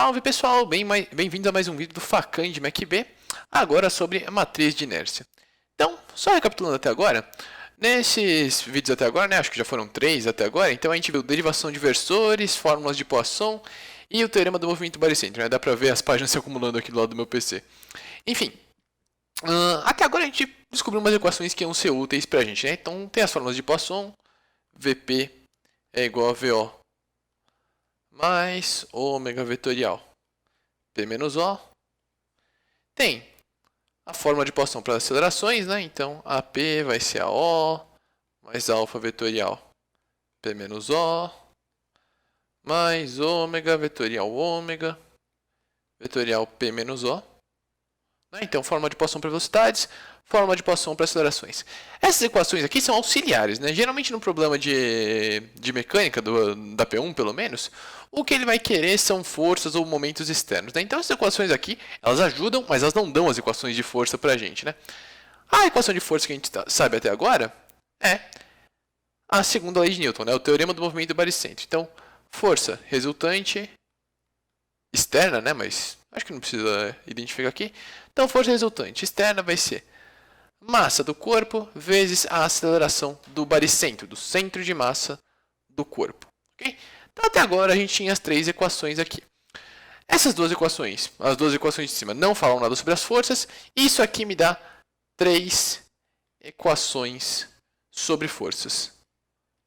Salve pessoal, bem-vindos a mais um vídeo do Facand de MacB, agora sobre a matriz de inércia. Então, só recapitulando até agora, nesses vídeos até agora, né, acho que já foram 3 até agora, então a gente viu derivação de versores, fórmulas de Poisson e o teorema do movimento baricêntrico, né, dá pra ver as páginas se acumulando aqui do lado do meu PC. Enfim, até agora a gente descobriu umas equações que iam ser úteis pra gente, né, então tem as fórmulas de Poisson, VP é igual a VO mais ômega vetorial P menos O. Tem a fórmula de Poisson para acelerações, né? Então, AP vai ser a O mais alfa vetorial P menos O mais ômega vetorial ômega vetorial P menos O. Então, fórmula de Poisson para velocidades, fórmula de Poisson para acelerações. Essas equações aqui são auxiliares, né? Geralmente no problema de mecânica, da P1 pelo menos, o que ele vai querer são forças ou momentos externos, né? Então essas equações aqui, elas ajudam, mas elas não dão as equações de força pra gente, né? A equação de força que a gente sabe até agora é a segunda lei de Newton, né? O teorema do movimento baricêntrico. Então, força resultante externa, né? Mas acho que não precisa identificar aqui. Então, força resultante externa vai ser massa do corpo vezes a aceleração do baricentro, do centro de massa do corpo. Okay? Então, até agora, a gente tinha as 3 equações aqui. Essas duas equações, as duas equações de cima, não falam nada sobre as forças. Isso aqui me dá 3 equações sobre forças.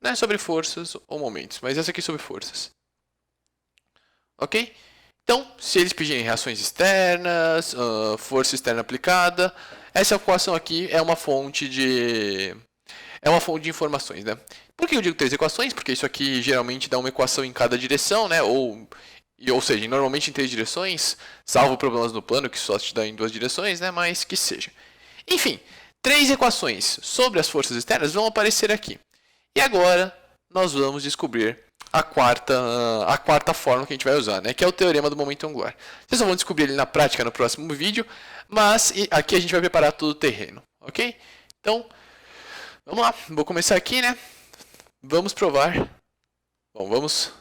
Não é sobre forças ou momentos, mas essa aqui é sobre forças. Ok? Então, se eles pedirem reações externas, força externa aplicada, essa equação aqui é uma fonte de informações, né? Por que eu digo 3 equações? Porque isso aqui geralmente dá uma equação em cada direção, né? Ou seja, normalmente em 3 direções, salvo problemas no plano que só te dá em 2 direções, né? Mas que seja. Enfim, 3 equações sobre as forças externas vão aparecer aqui. E agora nós vamos descobrir a quarta fórmula que a gente vai usar, né? Que é o teorema do momento angular. Vocês só vão descobrir ele na prática no próximo vídeo, mas aqui a gente vai preparar todo o terreno, ok? Então, vamos lá. Vou começar aqui, né? Vamos provar. Bom, vamos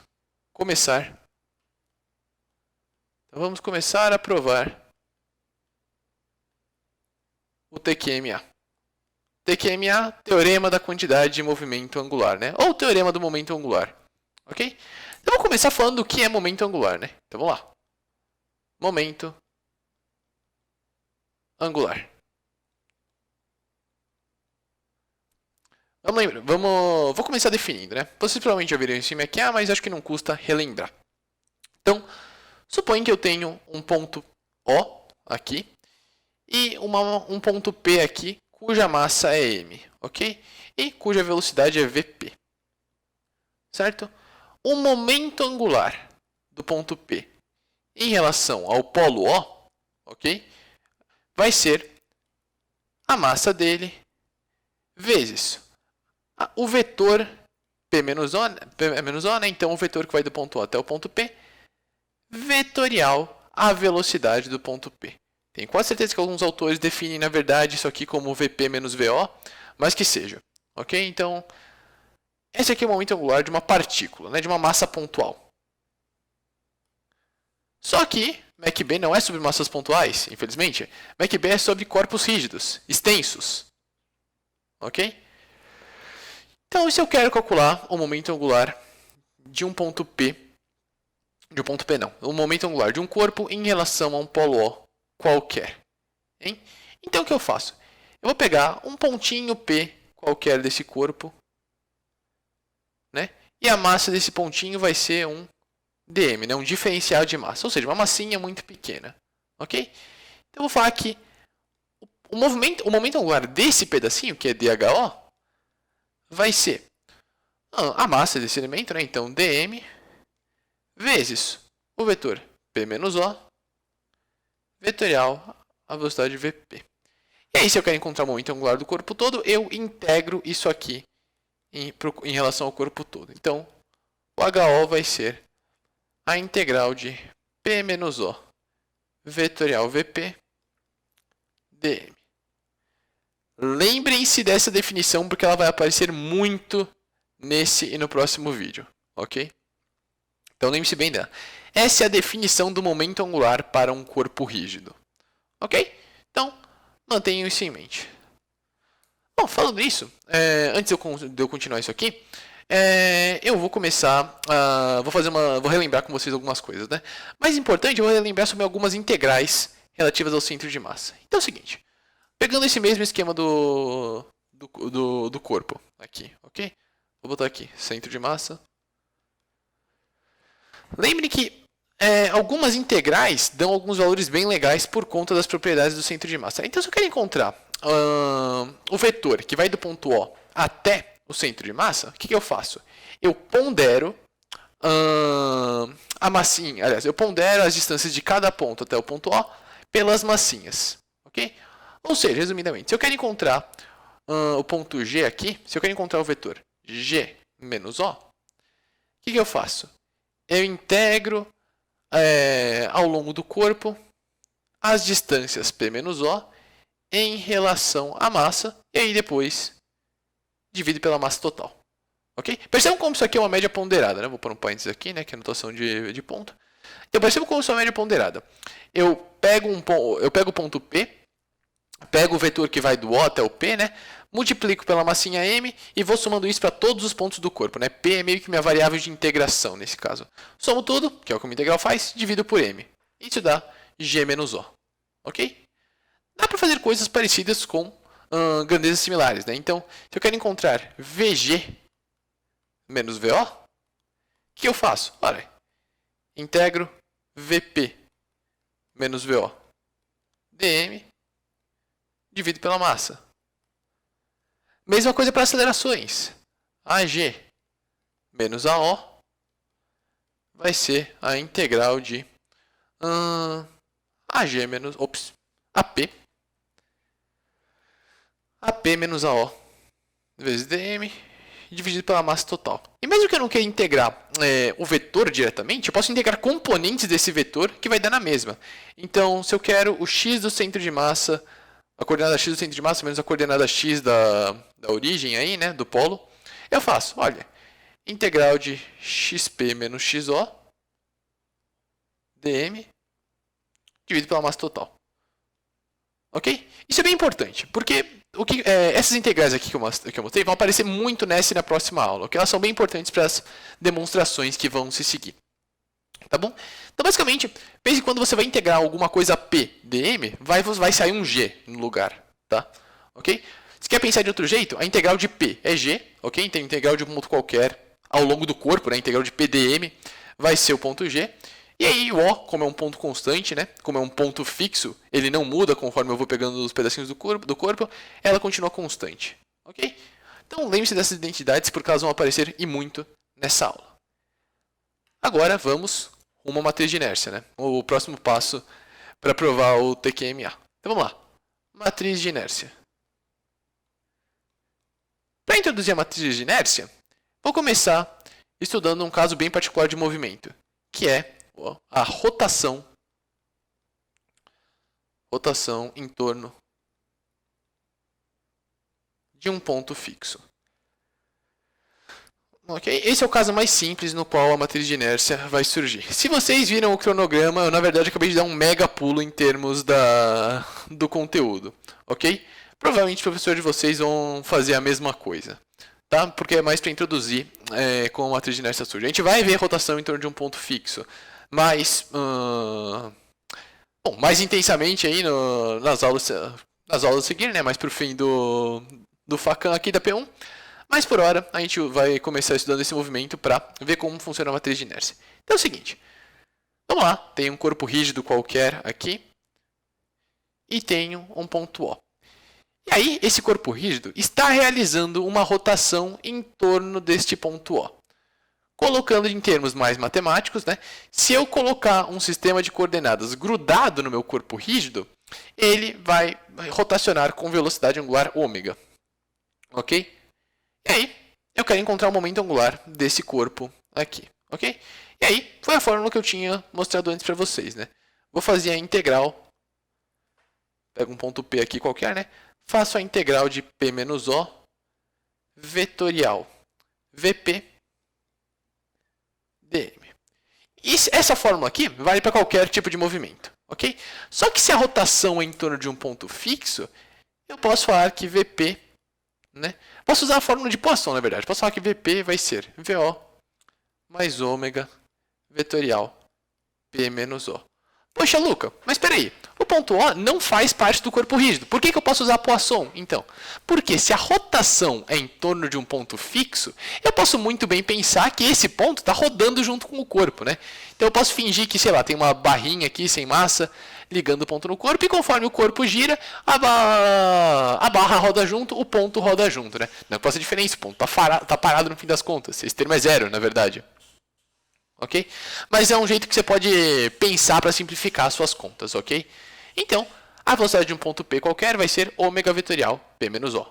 começar. Então, vamos começar a provar o TQMA. TQMA, teorema da quantidade de movimento angular, né? Ou teorema do momento angular. Ok? Então, vou começar falando do que é momento angular, né? Então, vamos lá. Momento angular. Vou começar definindo, né? Vocês provavelmente já viram isso em MacA, mas acho que não custa relembrar. Então, suponha que eu tenho um ponto O aqui e um ponto P aqui, cuja massa é m, ok? E cuja velocidade é vp. Certo? O momento angular do ponto P em relação ao polo O, ok? Vai ser a massa dele vezes o vetor P menos O, né? Então o vetor que vai do ponto O até o ponto P, vetorial a velocidade do ponto P. Tenho quase certeza que alguns autores definem, na verdade, isso aqui como VP menos VO, mas que seja. Ok? Então, esse aqui é o momento angular de uma partícula, né? De uma massa pontual. Só que MacB não é sobre massas pontuais, infelizmente. MacB é sobre corpos rígidos, extensos. Ok? Então, se eu quero calcular o momento angular de um ponto P, o momento angular de um corpo em relação a um polo O qualquer. Hein? Então, o que eu faço? Eu vou pegar um pontinho P qualquer desse corpo, né? E a massa desse pontinho vai ser um dm, né? Um diferencial de massa, ou seja, uma massinha muito pequena. Ok? Então, eu vou falar que o momento angular desse pedacinho, que é dHO, vai ser a massa desse elemento, né? Então, dm vezes o vetor P menos O, vetorial a velocidade vp. E aí, se eu quero encontrar o momento angular do corpo todo, eu integro isso aqui em relação ao corpo todo. Então, o HO vai ser a integral de P menos O, vetorial vp, dm. Lembrem-se dessa definição, porque ela vai aparecer muito nesse e no próximo vídeo, ok? Então lembre-se bem dela. Essa é a definição do momento angular para um corpo rígido. Ok? Então, mantenham isso em mente. Bom, falando nisso, antes de eu continuar isso aqui, eu vou começar, vou relembrar com vocês algumas coisas, né? Mais importante, eu vou relembrar sobre algumas integrais relativas ao centro de massa. Então é o seguinte, pegando esse mesmo esquema do corpo aqui, ok? Vou botar aqui, centro de massa. Lembre que algumas integrais dão alguns valores bem legais por conta das propriedades do centro de massa. Então, se eu quero encontrar o vetor que vai do ponto O até o centro de massa, o que eu faço? Eu pondero a massinha, aliás, eu pondero as distâncias de cada ponto até o ponto O pelas massinhas, ok? Ou seja, resumidamente, se eu quero encontrar o ponto G aqui, se eu quero encontrar o vetor G menos O, o que eu faço? Eu integro ao longo do corpo as distâncias P menos O em relação à massa, e aí depois divido pela massa total. Ok? Percebam como isso aqui é uma média ponderada, né? Vou pôr um parênteses aqui, né? Que é a notação de ponto. Então percebam como isso é uma média ponderada. Eu pego o ponto P, pego o vetor que vai do O até o P, né? Multiplico pela massinha M e vou somando isso para todos os pontos do corpo, né? P é meio que minha variável de integração nesse caso. Somo tudo, que é o que uma integral faz, divido por M. Isso dá G menos O. Ok? Dá para fazer coisas parecidas com grandezas similares, né? Então, se eu quero encontrar VG menos VO, o que eu faço? Olha, integro VP menos VO dm, divido pela massa. Mesma coisa para acelerações. AG menos AO vai ser a integral de AG menos AP menos AO vezes dm dividido pela massa total. E mesmo que eu não queira integrar o vetor diretamente, eu posso integrar componentes desse vetor que vai dar na mesma. Então, se eu quero o x do centro de massa, a coordenada x do centro de massa menos a coordenada x da origem aí, né, do polo, eu faço, olha, integral de xp menos xo dm dividido pela massa total. Ok? Isso é bem importante, porque essas integrais aqui que eu mostrei vão aparecer muito nessa e na próxima aula, ok? Elas são bem importantes para as demonstrações que vão se seguir. Tá bom? Então, basicamente, pense que quando você vai integrar alguma coisa P dm, vai sair um G no lugar. Tá? Ok? Se quer pensar de outro jeito, a integral de P é G, ok? Então, a integral de um ponto qualquer ao longo do corpo, né? A integral de P dm vai ser o ponto G. E aí o O, como é um ponto constante, né? Como é um ponto fixo, ele não muda conforme eu vou pegando os pedacinhos do corpo, ela continua constante. Ok? Então lembre-se dessas identidades porque elas vão aparecer e muito nessa aula. Agora vamos uma matriz de inércia, né? O próximo passo para provar o TQMA. Então vamos lá. Matriz de inércia. Para introduzir a matriz de inércia, vou começar estudando um caso bem particular de movimento, que é a rotação em torno de um ponto fixo. Okay? Esse é o caso mais simples no qual a matriz de inércia vai surgir. Se vocês viram o cronograma, eu na verdade acabei de dar um mega pulo em termos do conteúdo. Ok? Provavelmente os professores de vocês vão fazer a mesma coisa. Tá? Porque é mais para introduzir como a matriz de inércia surge. A gente vai ver rotação em torno de um ponto fixo. Mais intensamente aí nas aulas a seguir, né? Mais para o fim do FACAM aqui da P1. Mas por hora a gente vai começar estudando esse movimento para ver como funciona a matriz de inércia. Então é o seguinte, vamos lá, tem um corpo rígido qualquer aqui e tenho um ponto O. E aí esse corpo rígido está realizando uma rotação em torno deste ponto O. Colocando em termos mais matemáticos, né? Se eu colocar um sistema de coordenadas grudado no meu corpo rígido, ele vai rotacionar com velocidade angular ômega. Ok? E aí, eu quero encontrar o momento angular desse corpo aqui. Ok? E aí, foi a fórmula que eu tinha mostrado antes para vocês, né? Vou fazer a integral. Pego um ponto P aqui qualquer, né? Faço a integral de P menos O vetorial VP dm. Essa fórmula aqui vale para qualquer tipo de movimento, ok? Só que se a rotação é em torno de um ponto fixo, eu posso falar que VP, né? Posso usar a fórmula de Poisson, na verdade. Posso falar que VP vai ser VO mais ômega vetorial P menos O. Poxa, Luca, mas espera aí. O ponto O não faz parte do corpo rígido. Por que eu posso usar Poisson, então? Porque se a rotação é em torno de um ponto fixo, eu posso muito bem pensar que esse ponto está rodando junto com o corpo, né? Então eu posso fingir que, sei lá, tem uma barrinha aqui sem massa ligando o ponto no corpo e conforme o corpo gira, a barra roda junto, o ponto roda junto, né? Não pode ser diferença, o ponto está parado no fim das contas. Esse termo é zero, na verdade. Ok? Mas é um jeito que você pode pensar para simplificar suas contas, ok? Então, a velocidade de um ponto P qualquer vai ser ômega vetorial P menos O.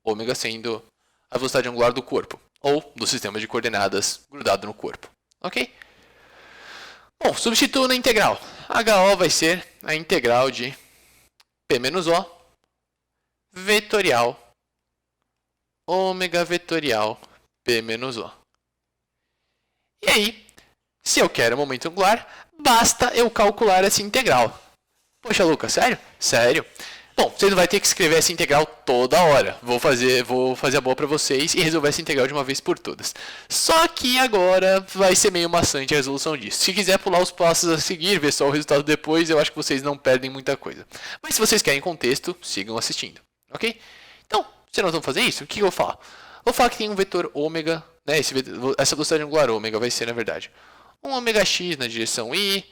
Ômega sendo a velocidade angular do corpo, ou do sistema de coordenadas grudado no corpo, ok? Bom, substituo na integral. HO vai ser a integral de P menos O vetorial ômega vetorial P menos O. E aí, se eu quero momento angular, basta eu calcular essa integral. Poxa, Lucas, sério? Sério. Bom, você não vai ter que escrever essa integral toda hora. Vou fazer a boa para vocês e resolver essa integral de uma vez por todas. Só que agora vai ser meio maçante a resolução disso. Se quiser pular os passos a seguir, ver só o resultado depois, eu acho que vocês não perdem muita coisa. Mas se vocês querem contexto, sigam assistindo, ok? Então, se nós vamos fazer isso, o que eu vou falar? Vou falar que tem um vetor ômega, né? Essa velocidade angular ômega vai ser, na verdade, um ômega x na direção y,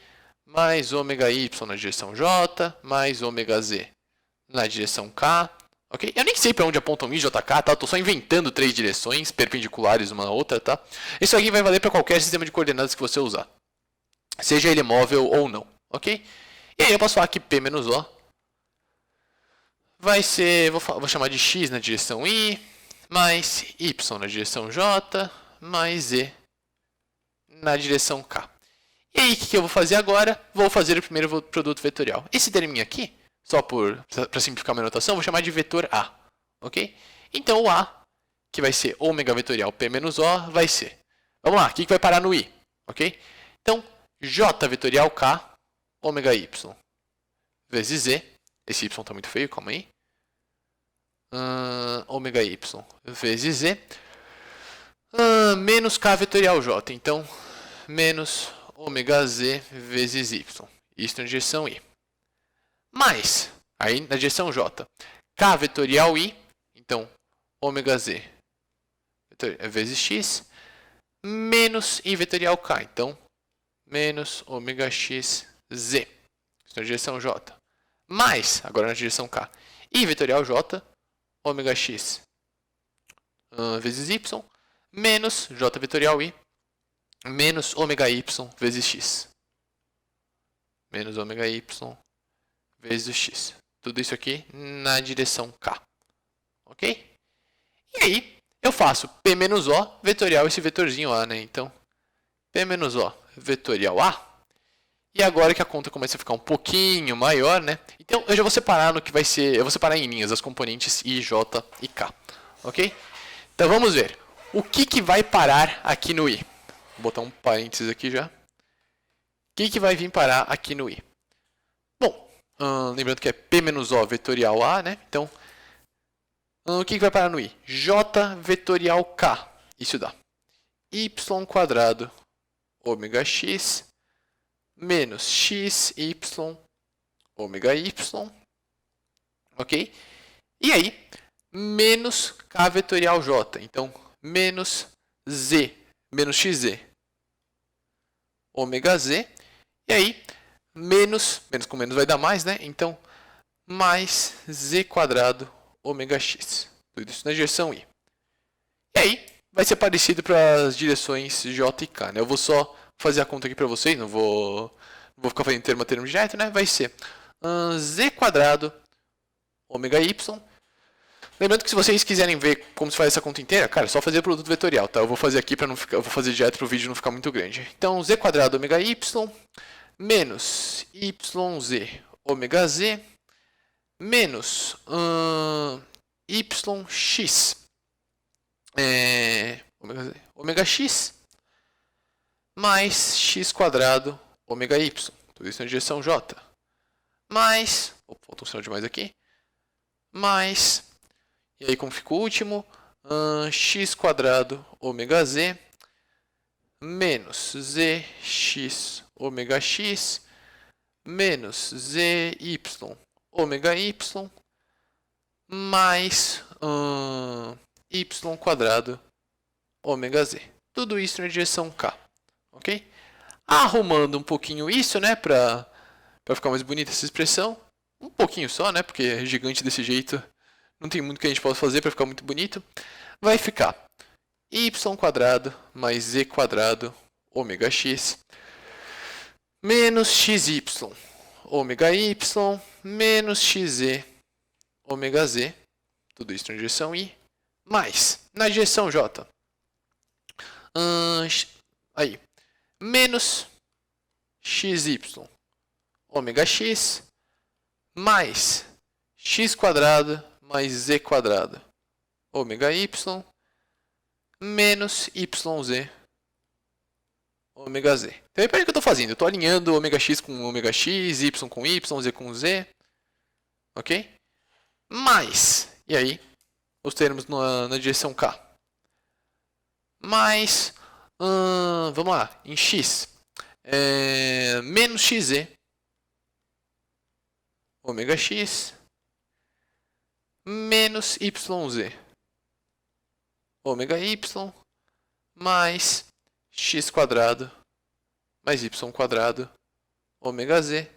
mais ômega y na direção j, mais ômega z na direção k, ok? Eu nem sei para onde apontam y, j, k, tá? Eu tô só inventando três direções perpendiculares uma à outra, tá? Isso aqui vai valer para qualquer sistema de coordenadas que você usar, seja ele móvel ou não, ok? E aí eu posso falar que P menos O vai ser, vou chamar de x na direção y, mais y na direção j, mais z na direção k. E aí, o que eu vou fazer agora? Vou fazer o primeiro produto vetorial. Esse terminho aqui, só para simplificar minha notação, vou chamar de vetor A, ok? Então, o A, que vai ser ômega vetorial P menos O, vai ser... Vamos lá, o que vai parar no I, ok? Então, J vetorial K, ômega Y, vezes Z. Esse Y está muito feio, calma aí. Ômega Y vezes Z. Menos K vetorial J. Então, menos ômega Z vezes Y. Isso na direção I. Mais, aí na direção J, K vetorial I. Então, ômega Z vezes X. Menos I vetorial K. Então, menos ômega X Z. Isso na direção J. Mais, agora na direção K, I vetorial J, ômega X vezes Y, menos J vetorial I, menos ômega Y vezes X. Menos ômega Y vezes o X. Tudo isso aqui na direção K. Ok? E aí, eu faço P menos O vetorial esse vetorzinho A, né? Então, P menos O vetorial A. E agora que a conta começa a ficar um pouquinho maior, né? Então, eu já vou separar no que vai ser... Eu vou separar em linhas as componentes I, J e K. Ok? Então, vamos ver. O que vai parar aqui no I? Vou botar um parênteses aqui já. O que vai vir parar aqui no I? Bom, lembrando que é P menos O vetorial A, né? Então, o que vai parar no I? J vetorial K. Isso dá y quadrado ômega x menos xy ômega y, ok? E aí, menos K vetorial J. Então, menos z, menos xz, ômega z. E aí, menos com menos vai dar mais, né? Então, mais z quadrado ômega x. Tudo isso na direção I. E aí, vai ser parecido para as direções J e K, né? Eu vou só fazer a conta aqui para vocês, não vou ficar fazendo termo a termo direto, né? Vai ser z quadrado ômega y. Lembrando que se vocês quiserem ver como se faz essa conta inteira, cara, é só fazer o produto vetorial, tá? Eu vou fazer aqui para não ficar, eu vou fazer direto para o vídeo não ficar muito grande. Então, z quadrado ômega y menos yz ômega z menos yx ômega x mais x quadrado ômega y. Tudo isso na direção j. Mais, falta um sinal de mais aqui, mais, e aí como fica o último, x quadrado ômega z, menos zx ômega x, menos zy ômega y, mais y quadrado ômega z. Tudo isso na direção k, ok? Arrumando um pouquinho isso, né, para ficar mais bonita essa expressão, um pouquinho só, né, porque é gigante desse jeito, não tem muito que a gente possa fazer para ficar muito bonito, vai ficar y quadrado mais z quadrado ômega x, menos xy ômega y, menos xz ômega z, tudo isso na direção i, mais, na direção j, aí, menos xy ômega x, mais x quadrado mais z quadrado ômega y, menos yz ômega z. Então, repare o que eu estou fazendo. Eu estou alinhando ômega x com ômega x, y com y, z com z. Ok? Mais, e aí, os termos na direção k. Mais, vamos lá, em x, menos xz ômega x, menos yz ômega y, mais x quadrado mais y quadrado ômega z,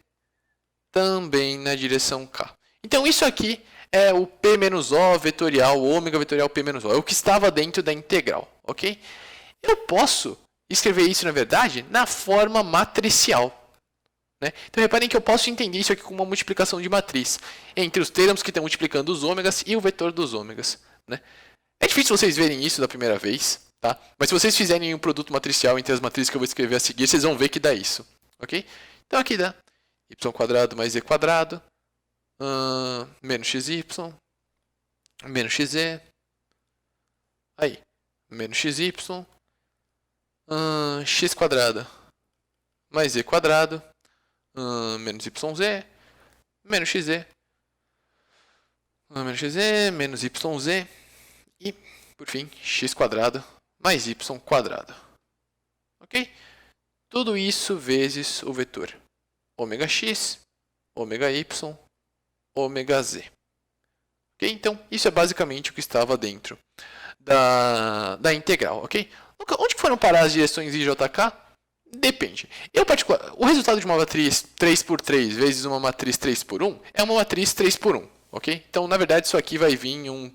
também na direção k. Então, isso aqui é o P menos O vetorial, o ômega vetorial P menos O. É o que estava dentro da integral, ok? Eu posso escrever isso, na verdade, na forma matricial. Né? Então, reparem que eu posso entender isso aqui como uma multiplicação de matriz entre os termos que estão multiplicando os ômegas e o vetor dos ômegas. Né? É difícil vocês verem isso da primeira vez, tá? Mas se vocês fizerem um produto matricial entre as matrizes que eu vou escrever a seguir, vocês vão ver que dá isso. Ok? Então, aqui dá y quadrado mais z quadrado, menos xy, menos xz, aí, menos xy, x quadrado mais z quadrado, menos yz, menos xz, menos yz, e, por fim, x quadrado mais y quadrado. Ok? Tudo isso vezes o vetor ômega x, ômega y, ômega z. Ok? Então, isso é basicamente o que estava dentro da integral. Ok? Onde foram parar as direções I e JK? Depende. O resultado de uma matriz 3 por 3 vezes uma matriz 3 por 1 é uma matriz 3 por 1. Ok? Então, na verdade, isso aqui vai vir um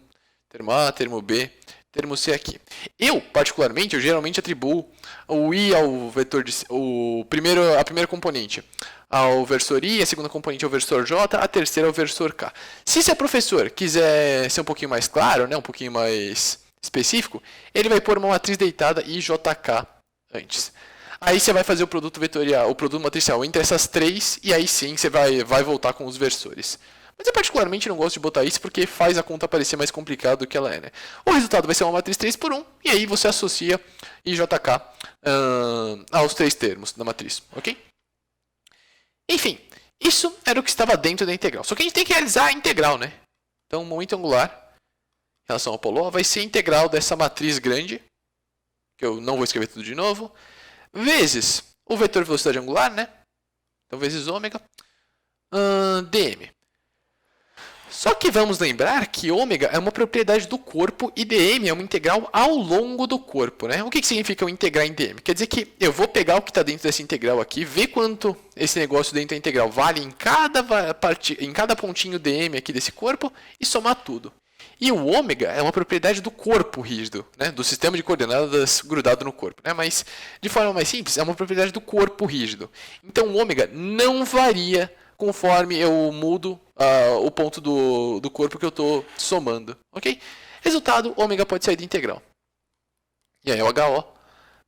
termo A, termo B, termo C aqui. Particularmente, eu geralmente atribuo o I ao vetor a primeira componente ao versor I, a segunda componente ao versor J, a terceira ao versor K. Se esse professor quiser ser um pouquinho mais claro, né, um pouquinho mais específico, ele vai pôr uma matriz deitada IJK antes. Aí você vai fazer o produto vetorial, o produto matricial entre essas três, e aí sim você vai voltar com os versores. Mas eu particularmente não gosto de botar isso porque faz a conta parecer mais complicada do que ela é. Né? O resultado vai ser uma matriz 3 por 1, e aí você associa IJK aos três termos da matriz. Ok? Enfim, isso era o que estava dentro da integral. Só que a gente tem que realizar a integral, né? Então, o momento angular em relação ao polo O vai ser a integral dessa matriz grande, que eu não vou escrever tudo de novo, vezes o vetor velocidade angular, né? Então, vezes ômega, dm. Só que vamos lembrar que ômega é uma propriedade do corpo e dm é uma integral ao longo do corpo. Né? O que significa eu integrar em dm? Quer dizer que eu vou pegar o que está dentro dessa integral aqui, ver quanto esse negócio dentro da integral vale em cada pontinho dm aqui desse corpo e somar tudo. E o ômega é uma propriedade do corpo rígido, né? Do sistema de coordenadas grudado no corpo. Né? Mas, de forma mais simples, é uma propriedade do corpo rígido. Então, o ômega não varia conforme eu mudo o ponto do corpo que eu estou somando. Ok? Resultado, ômega pode sair da integral. E aí o HO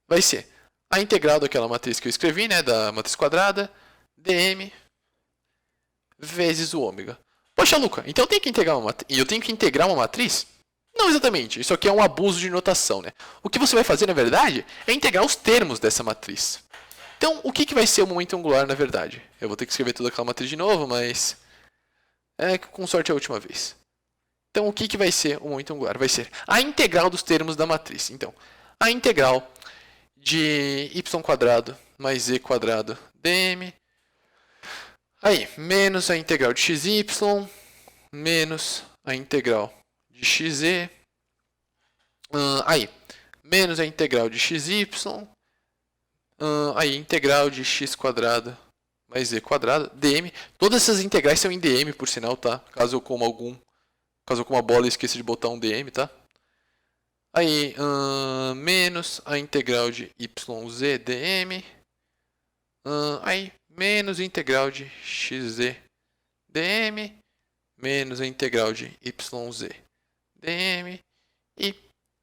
vai ser a integral daquela matriz que eu escrevi, né, da matriz quadrada, dm vezes o ômega. Poxa, Luca, então eu tenho que integrar uma matriz? Não exatamente, isso aqui é um abuso de notação, né? O que você vai fazer, na verdade, é integrar os termos dessa matriz. Então, o que vai ser o momento angular, na verdade? Eu vou ter que escrever toda aquela matriz de novo, mas com sorte é a última vez. Então, o que vai ser o momento angular? Vai ser a integral dos termos da matriz. Então, a integral de y² mais z² dm. Aí, menos a integral de xy, menos a integral de xz. Aí, menos a integral de xy. Aí, integral de x² mais z², dm. Todas essas integrais são em dm, por sinal, tá? Caso eu coma a bola e esqueça de botar um dm, tá? Aí, menos a integral de yz dm. Aí, menos a integral de xz dm. Menos a integral de yz dm. E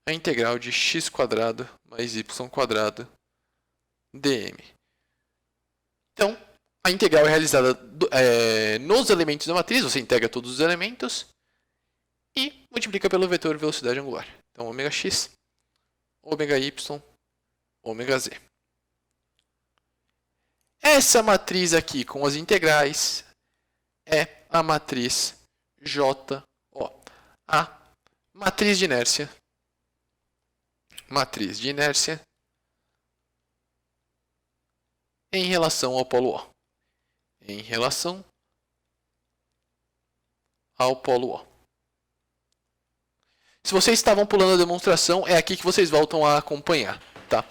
a integral de x² mais y² dm. Então, a integral é realizada nos elementos da matriz. Você integra todos os elementos e multiplica pelo vetor velocidade angular. Então, ωx, ωy, ωz. Essa matriz aqui com as integrais é a matriz JO. A matriz de inércia. Matriz de inércia em relação ao polo O. Em relação ao polo O. Se vocês estavam pulando a demonstração, é aqui que vocês voltam a acompanhar, tá?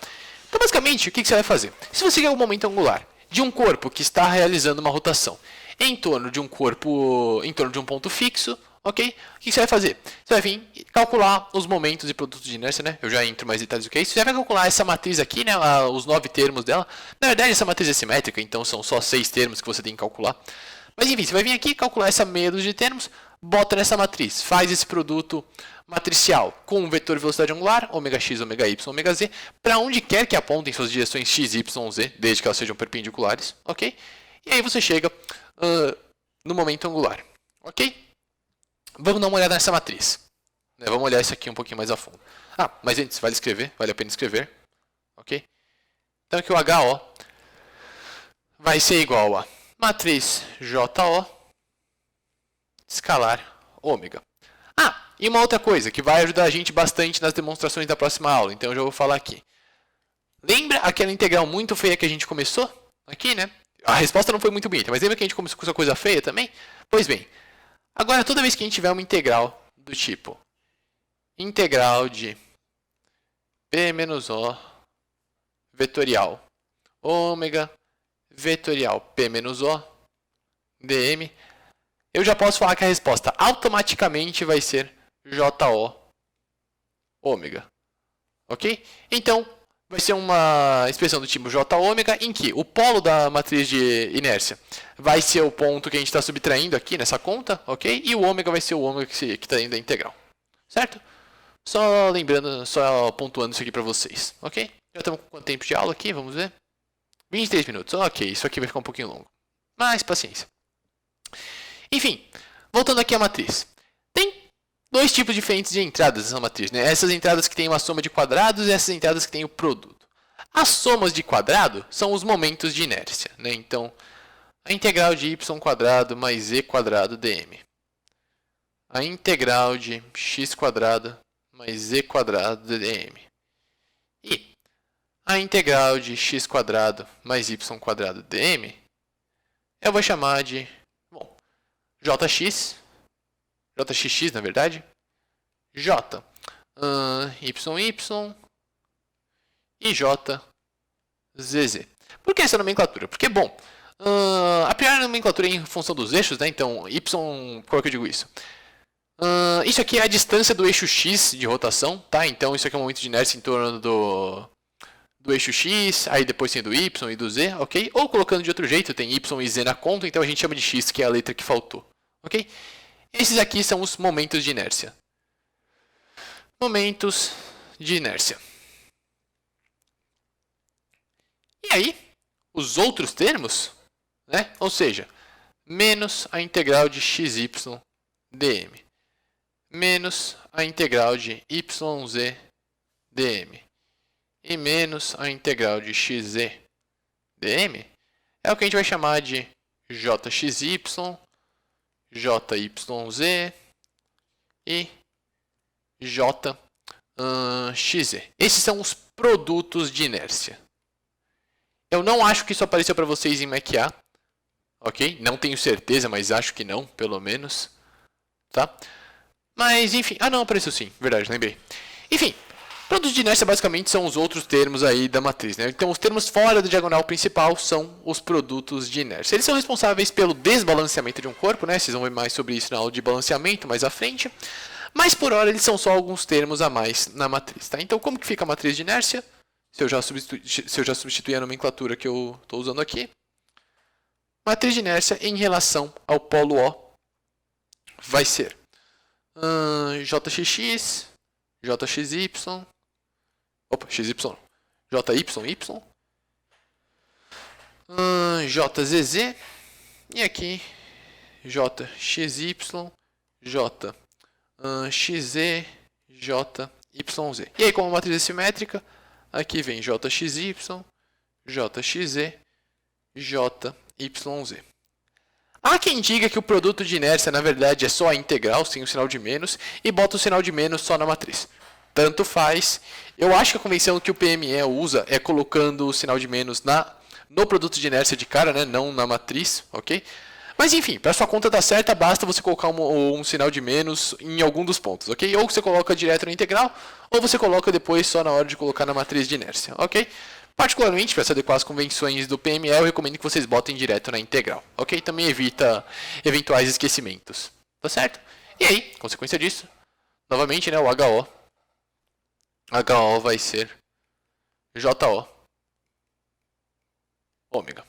Então, basicamente, o que você vai fazer? Se você quer um momento angular de um corpo que está realizando uma rotação em torno de um ponto fixo, ok? O que você vai fazer? Você vai vir calcular os momentos e produtos de inércia, né? Eu já entro mais detalhes do que é isso. Você vai calcular essa matriz aqui, né? Os 9 termos dela. Na verdade, essa matriz é simétrica, então são só 6 termos que você tem que calcular. Mas enfim, você vai vir aqui, calcular essa meia dúzia de termos, bota nessa matriz, faz esse produto matricial com um vetor velocidade angular, ωx, ωy, ωz, para onde quer que apontem suas direções x, y, z, desde que elas sejam perpendiculares, ok? E aí você chega no momento angular, ok? Vamos dar uma olhada nessa matriz. Vamos olhar isso aqui um pouquinho mais a fundo. Mas antes, vale a pena escrever, ok? Então aqui o HO vai ser igual a matriz JO escalar ômega. E uma outra coisa que vai ajudar a gente bastante nas demonstrações da próxima aula, então eu já vou falar aqui. Lembra aquela integral muito feia que a gente começou? Aqui, né? A resposta não foi muito bonita, mas lembra que a gente começou com essa coisa feia também? Pois bem, agora toda vez que a gente tiver uma integral do tipo integral de P menos O vetorial ômega vetorial P menos O dm, eu já posso falar que a resposta automaticamente vai ser JO ômega. Ok? Então, vai ser uma expressão do tipo J ômega, em que o polo da matriz de inércia vai ser o ponto que a gente está subtraindo aqui nessa conta, ok? E o ômega vai ser o ômega que está dentro da integral. Certo? Só lembrando, só pontuando isso aqui para vocês, ok? Já estamos com quanto tempo de aula aqui? Vamos ver. 23 minutos. Ok, isso aqui vai ficar um pouquinho longo. Mas paciência. Enfim, voltando aqui à matriz. Tem dois tipos diferentes de entradas nessa matriz, né? Essas entradas que têm uma soma de quadrados e essas entradas que têm o produto. As somas de quadrado são os momentos de inércia, né? Então, a integral de y² mais z² dm. A integral de x² mais z² dm. E a integral de x² mais y² dm, eu vou chamar de, jx, na verdade, j, yy e j, zz. Por que essa nomenclatura? Porque, a primeira nomenclatura é em função dos eixos, né? Então, y, como é que eu digo isso? Isso aqui é a distância do eixo x de rotação, tá? Então, isso aqui é um momento de inércia em torno do eixo x, aí depois tem do y e do z, ok? Ou colocando de outro jeito, tem y e z na conta, então a gente chama de x, que é a letra que faltou, ok? Esses aqui são os momentos de inércia. Momentos de inércia. E aí, os outros termos, né? Ou seja, menos a integral de xy dm, menos a integral de yz dm e menos a integral de xz dm é o que a gente vai chamar de jxy, jyz e jxz. Esses são os produtos de inércia. Eu não acho que isso apareceu para vocês em MACA, ok? Não tenho certeza, mas acho que não, pelo menos. Tá? Mas, enfim. Ah, não, apareceu sim. Verdade, lembrei. Enfim, produtos de inércia basicamente são os outros termos aí da matriz, né? Então, os termos fora da diagonal principal são os produtos de inércia. Eles são responsáveis pelo desbalanceamento de um corpo, né? Vocês vão ver mais sobre isso na aula de balanceamento mais à frente. Mas, por hora, eles são só alguns termos a mais na matriz, tá? Então, como que fica a matriz de inércia? Se eu já substituir a nomenclatura que eu estou usando aqui. Matriz de inércia em relação ao polo O vai ser jxx, jxy, opa, xy, jyy, jzz, e aqui jxy, xz, jyz. E aí, como a matriz é simétrica, aqui vem jxy, jxz, jyz. Há quem diga que o produto de inércia, na verdade, é só a integral, sem o sinal de menos, e bota o sinal de menos só na matriz. Tanto faz. Eu acho que a convenção que o PME usa é colocando o sinal de menos no produto de inércia de cara, né? Não na matriz, ok? Mas enfim, para sua conta dar certa, basta você colocar um sinal de menos em algum dos pontos, ok? Ou você coloca direto na integral, ou você coloca depois só na hora de colocar na matriz de inércia, ok? Particularmente, para se adequar às convenções do PME, eu recomendo que vocês botem direto na integral, ok? Também evita eventuais esquecimentos, tá certo? E aí, consequência disso, novamente, né, o HO vai ser JO ômega.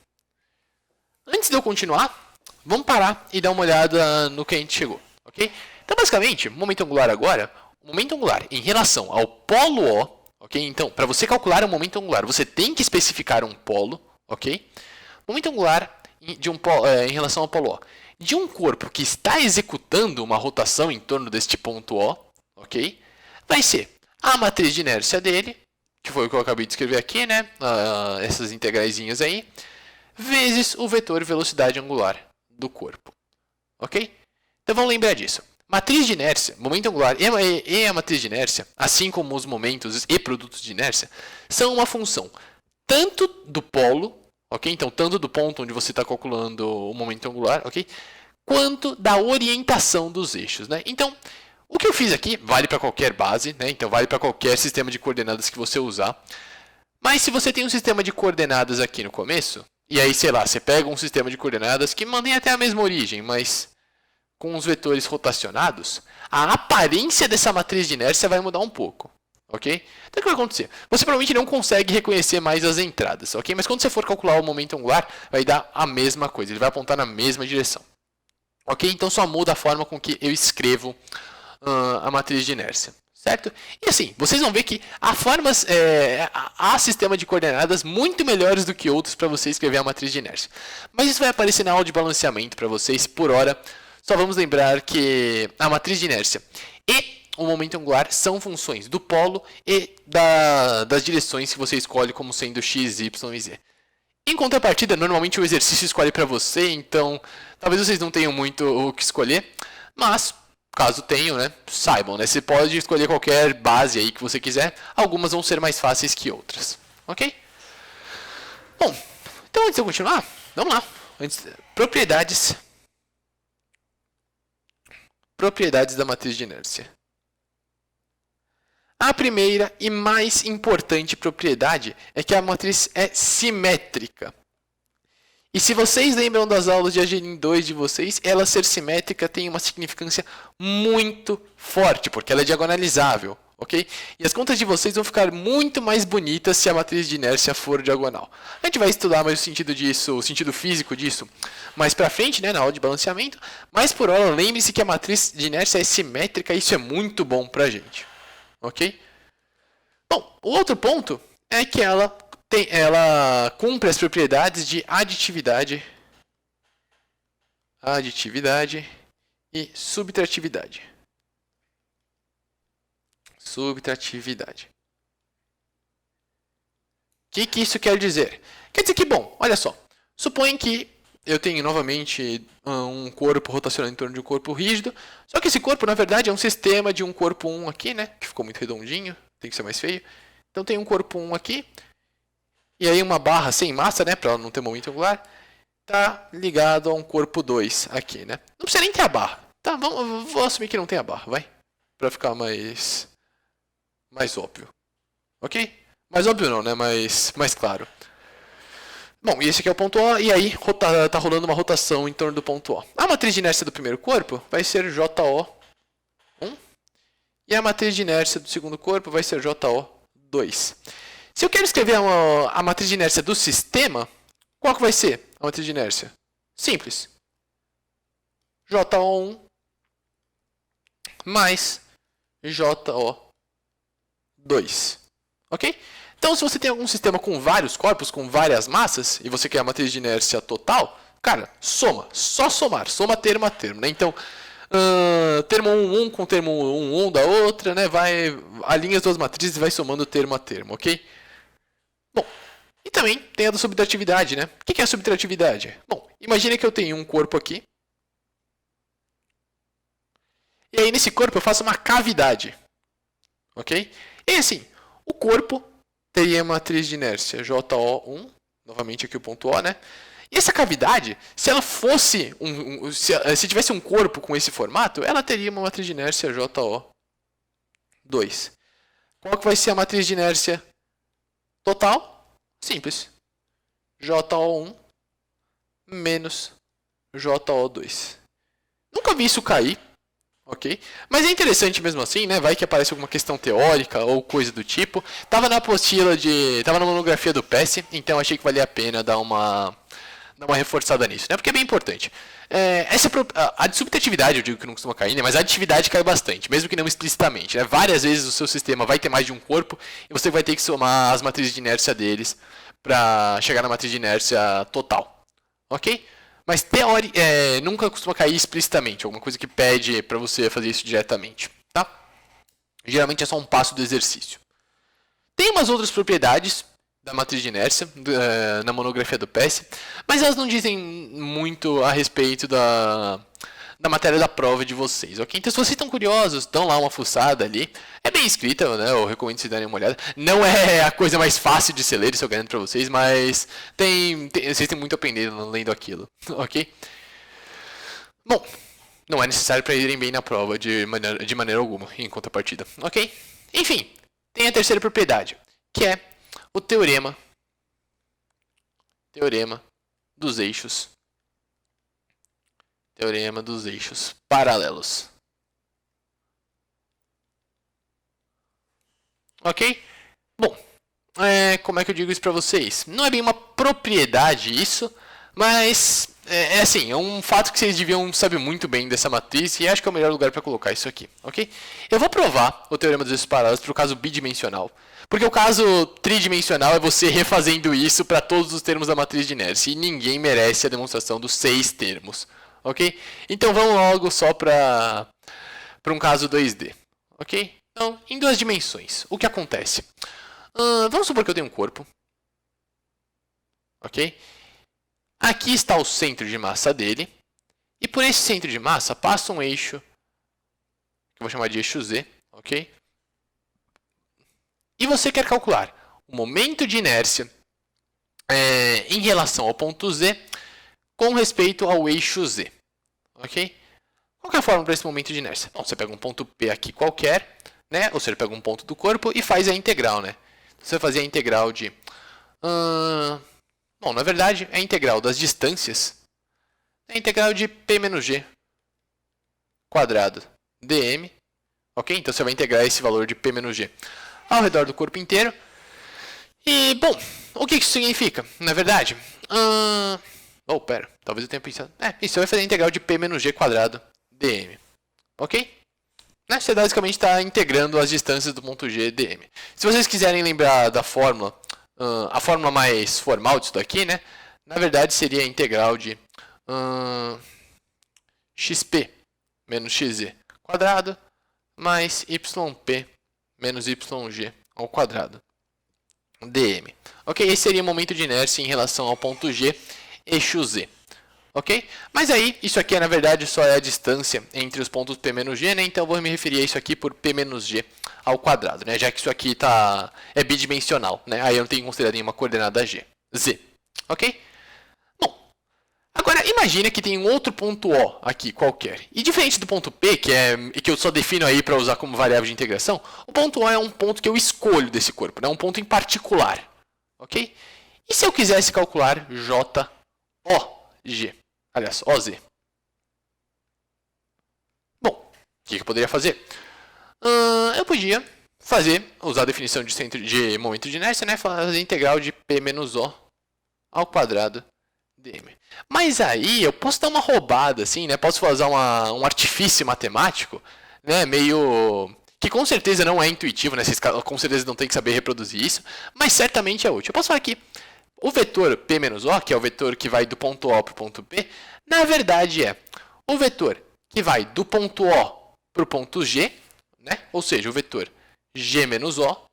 Antes de eu continuar, vamos parar e dar uma olhada no que a gente chegou, ok? Então, basicamente, momento angular agora, o momento angular em relação ao polo O, ok? Então, para você calcular o momento angular, você tem que especificar um polo, ok? Momento angular em relação ao polo O de um corpo que está executando uma rotação em torno deste ponto O, ok? Vai ser a matriz de inércia dele, que foi o que eu acabei de escrever aqui, né? Essas integraizinhas aí, vezes o vetor velocidade angular do corpo, ok? Então vamos lembrar disso. Matriz de inércia, momento angular e a matriz de inércia, assim como os momentos e produtos de inércia, são uma função tanto do polo, ok? Então, tanto do ponto onde você está calculando o momento angular, ok? Quanto da orientação dos eixos, né? Então, o que eu fiz aqui vale para qualquer base, né? Então, vale para qualquer sistema de coordenadas que você usar. Mas se você tem um sistema de coordenadas aqui no começo, e aí, sei lá, você pega um sistema de coordenadas que mantém até a mesma origem, mas com os vetores rotacionados, a aparência dessa matriz de inércia vai mudar um pouco, ok? Então, o que vai acontecer? Você provavelmente não consegue reconhecer mais as entradas, ok? Mas quando você for calcular o momento angular, vai dar a mesma coisa, ele vai apontar na mesma direção, ok? Então, só muda a forma com que eu escrevo a matriz de inércia, certo? E assim, vocês vão ver que há sistema de coordenadas muito melhores do que outros para você escrever a matriz de inércia. Mas isso vai aparecer na aula de balanceamento para vocês, por hora. Só vamos lembrar que a matriz de inércia e o momento angular são funções do polo e das direções que você escolhe como sendo x, y e z. Em contrapartida, normalmente o exercício escolhe para você, então talvez vocês não tenham muito o que escolher, mas caso tenham, né, saibam, né, você pode escolher qualquer base aí que você quiser, algumas vão ser mais fáceis que outras, ok? Bom, então antes de eu continuar, vamos lá. Propriedades da matriz de inércia. A primeira e mais importante propriedade é que a matriz é simétrica. E se vocês lembram das aulas de Agerin 2 de vocês, ela ser simétrica tem uma significância muito forte, porque ela é diagonalizável, ok? E as contas de vocês vão ficar muito mais bonitas se a matriz de inércia for diagonal. A gente vai estudar mais o sentido disso, o sentido físico disso, mais pra frente, né, na aula de balanceamento. Mas por hora, lembre-se que a matriz de inércia é simétrica e isso é muito bom pra gente, ok? Bom, o outro ponto é que ela cumpre as propriedades de aditividade e subtratividade. Subtratividade. O que isso quer dizer? Quer dizer que, bom, olha só. Suponha que eu tenho novamente um corpo rotacionando em torno de um corpo rígido. Só que esse corpo, na verdade, é um sistema de um corpo 1 aqui, né? Que ficou muito redondinho, tem que ser mais feio. Então tem um corpo 1 aqui. E aí uma barra sem massa, né? Para ela não ter momento angular. Está ligado a um corpo 2 aqui, né? Não precisa nem ter a barra. Tá, vou assumir que não tem a barra, vai? Para ficar mais óbvio. Ok? Mais óbvio não, né? Mais claro. Bom, e esse aqui é o ponto O, e aí tá rolando uma rotação em torno do ponto O. A matriz de inércia do primeiro corpo vai ser JO1, e a matriz de inércia do segundo corpo vai ser JO2. Se eu quero escrever a matriz de inércia do sistema, qual que vai ser a matriz de inércia? Simples. JO1 mais JO2. Ok? Então, se você tem algum sistema com vários corpos, com várias massas, e você quer a matriz de inércia total, cara, soma. Só somar. Soma termo a termo, né? Então, termo 1, 1 com termo 1, 1 da outra, né? Alinha as duas matrizes e vai somando termo a termo, ok? Bom, e também tem a da subtratividade, né? O que é a subtratividade? Bom, imagine que eu tenho um corpo aqui. E aí, nesse corpo, eu faço uma cavidade. Ok? E assim, o corpo teria a matriz de inércia JO1, novamente aqui o ponto O, né? E essa cavidade, se ela fosse se tivesse um corpo com esse formato, ela teria uma matriz de inércia JO2. Qual que vai ser a matriz de inércia total? Simples. JO1 menos JO2. Nunca vi isso cair. Ok? Mas é interessante mesmo assim, né? Vai que aparece alguma questão teórica ou coisa do tipo. Tava na apostila tava na monografia do PES, então achei que valia a pena dar uma reforçada nisso, né? Porque é bem importante. A de subtratividade, eu digo que não costuma cair, né? Mas a aditividade cai bastante, mesmo que não explicitamente, né? Várias vezes o seu sistema vai ter mais de um corpo e você vai ter que somar as matrizes de inércia deles para chegar na matriz de inércia total. Ok? Mas nunca costuma cair explicitamente, alguma coisa que pede para você fazer isso diretamente, tá? Geralmente é só um passo do exercício. Tem umas outras propriedades da matriz de inércia na monografia do PES, mas elas não dizem muito a respeito da matéria da prova de vocês, ok? Então, se vocês estão curiosos, dão lá uma fuçada ali. É bem escrita, né? Eu recomendo vocês darem uma olhada. Não é a coisa mais fácil de se ler, isso eu garanto pra vocês, mas vocês têm muito a aprender lendo aquilo, ok? Bom, não é necessário para irem bem na prova de maneira alguma, em contrapartida, ok? Enfim, tem a terceira propriedade, que é o teorema dos eixos. Teorema dos eixos paralelos. Ok? Bom, como é que eu digo isso para vocês? Não é bem uma propriedade isso, mas assim, é um fato que vocês deviam saber muito bem dessa matriz e acho que é o melhor lugar para colocar isso aqui, ok? Eu vou provar o teorema dos eixos paralelos para o caso bidimensional, porque o caso tridimensional é você refazendo isso para todos os termos da matriz de inércia e ninguém merece a demonstração dos 6 termos. Ok? Então vamos logo só para um caso 2D. Ok? Então, em 2 dimensões, o que acontece? Vamos supor que eu tenho um corpo. Ok? Aqui está o centro de massa dele. E por esse centro de massa passa um eixo, que eu vou chamar de eixo Z. Ok? E você quer calcular o momento de inércia em relação ao ponto Z com respeito ao eixo Z. Ok? Qual que é a forma para esse momento de inércia? Bom, você pega um ponto P aqui qualquer, né? Ou seja, pega um ponto do corpo e faz a integral, né? Você vai fazer a integral de... bom, na verdade, é a integral das distâncias. É a integral de P menos G quadrado dm. Ok? Então você vai integrar esse valor de P menos G ao redor do corpo inteiro. E, bom, o que isso significa? Na verdade... pera, talvez eu tenha pensado... isso vai fazer a integral de P menos G quadrado dm. Ok? Você basicamente está integrando as distâncias do ponto G dm. Se vocês quiserem lembrar da fórmula, a fórmula mais formal disso daqui, né? Na verdade seria a integral de xp menos xz quadrado mais yp menos YG ao quadrado dm. Ok? Esse seria o momento de inércia em relação ao ponto G, eixo Z. Ok? Mas aí, isso aqui na verdade só é a distância entre os pontos P menos G, né? Então eu vou me referir a isso aqui por P menos G ao quadrado, né? Já que isso aqui é bidimensional, né? Aí eu não tenho que considerar nenhuma coordenada G. Z. Ok? Bom, agora imagina que tem um outro ponto O aqui qualquer. E diferente do ponto P, que eu só defino aí para usar como variável de integração, o ponto O é um ponto que eu escolho desse corpo, né? Um ponto em particular. Ok? E se eu quisesse calcular JOG? Aliás, OZ. Bom, o que eu poderia fazer? Eu podia usar a definição de momento de inércia, né? Fazer a integral de P menos O ao quadrado dm. Mas aí eu posso dar uma roubada, assim, né? Posso fazer um artifício matemático, né? Meio... que com certeza não é intuitivo, né? Vocês com certeza não tem que saber reproduzir isso, mas certamente é útil. Eu posso falar que o vetor P menos O, que é o vetor que vai do ponto O para o ponto P, na verdade é o vetor que vai do ponto O para o ponto G, né? Ou seja, o vetor G menos O,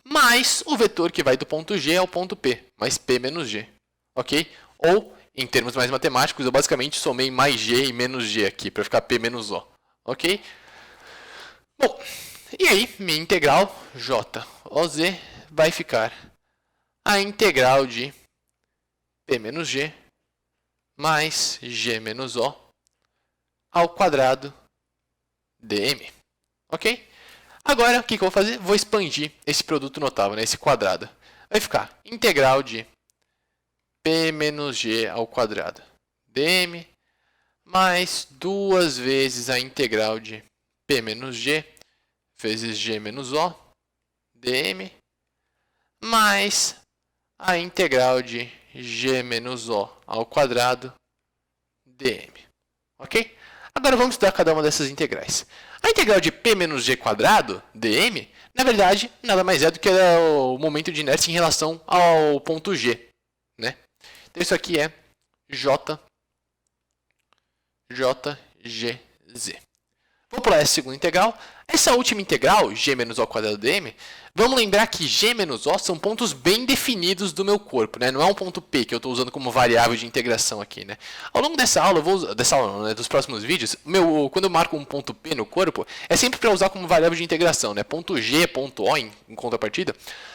mais o vetor que vai do ponto G ao ponto P, mais P menos G. Ok? Ou, em termos mais matemáticos, eu basicamente somei mais G e menos G aqui, para ficar P menos O. Ok? Bom, e aí, minha integral JOZ vai ficar a integral de P menos G mais G menos O ao quadrado dm. Ok? Agora, o que eu vou fazer? Vou expandir esse produto notável, né? Esse quadrado. Vai ficar integral de P menos G ao quadrado dm mais 2 vezes a integral de P menos G vezes G menos O dm mais a integral de G menos O ao quadrado dm. Ok? Agora vamos estudar cada uma dessas integrais. A integral de P menos G quadrado dm, na verdade, nada mais é do que o momento de inércia em relação ao ponto G. Né? Então isso aqui é JGZ. Vou pular essa segunda integral. Essa última integral, G menos O ao quadrado dm, vamos lembrar que G menos O são pontos bem definidos do meu corpo, né? Não é um ponto P que eu estou usando como variável de integração aqui, né? Ao longo dessa aula, dos próximos vídeos, quando eu marco um ponto P no corpo, é sempre para usar como variável de integração, né? Ponto G, ponto O em contrapartida,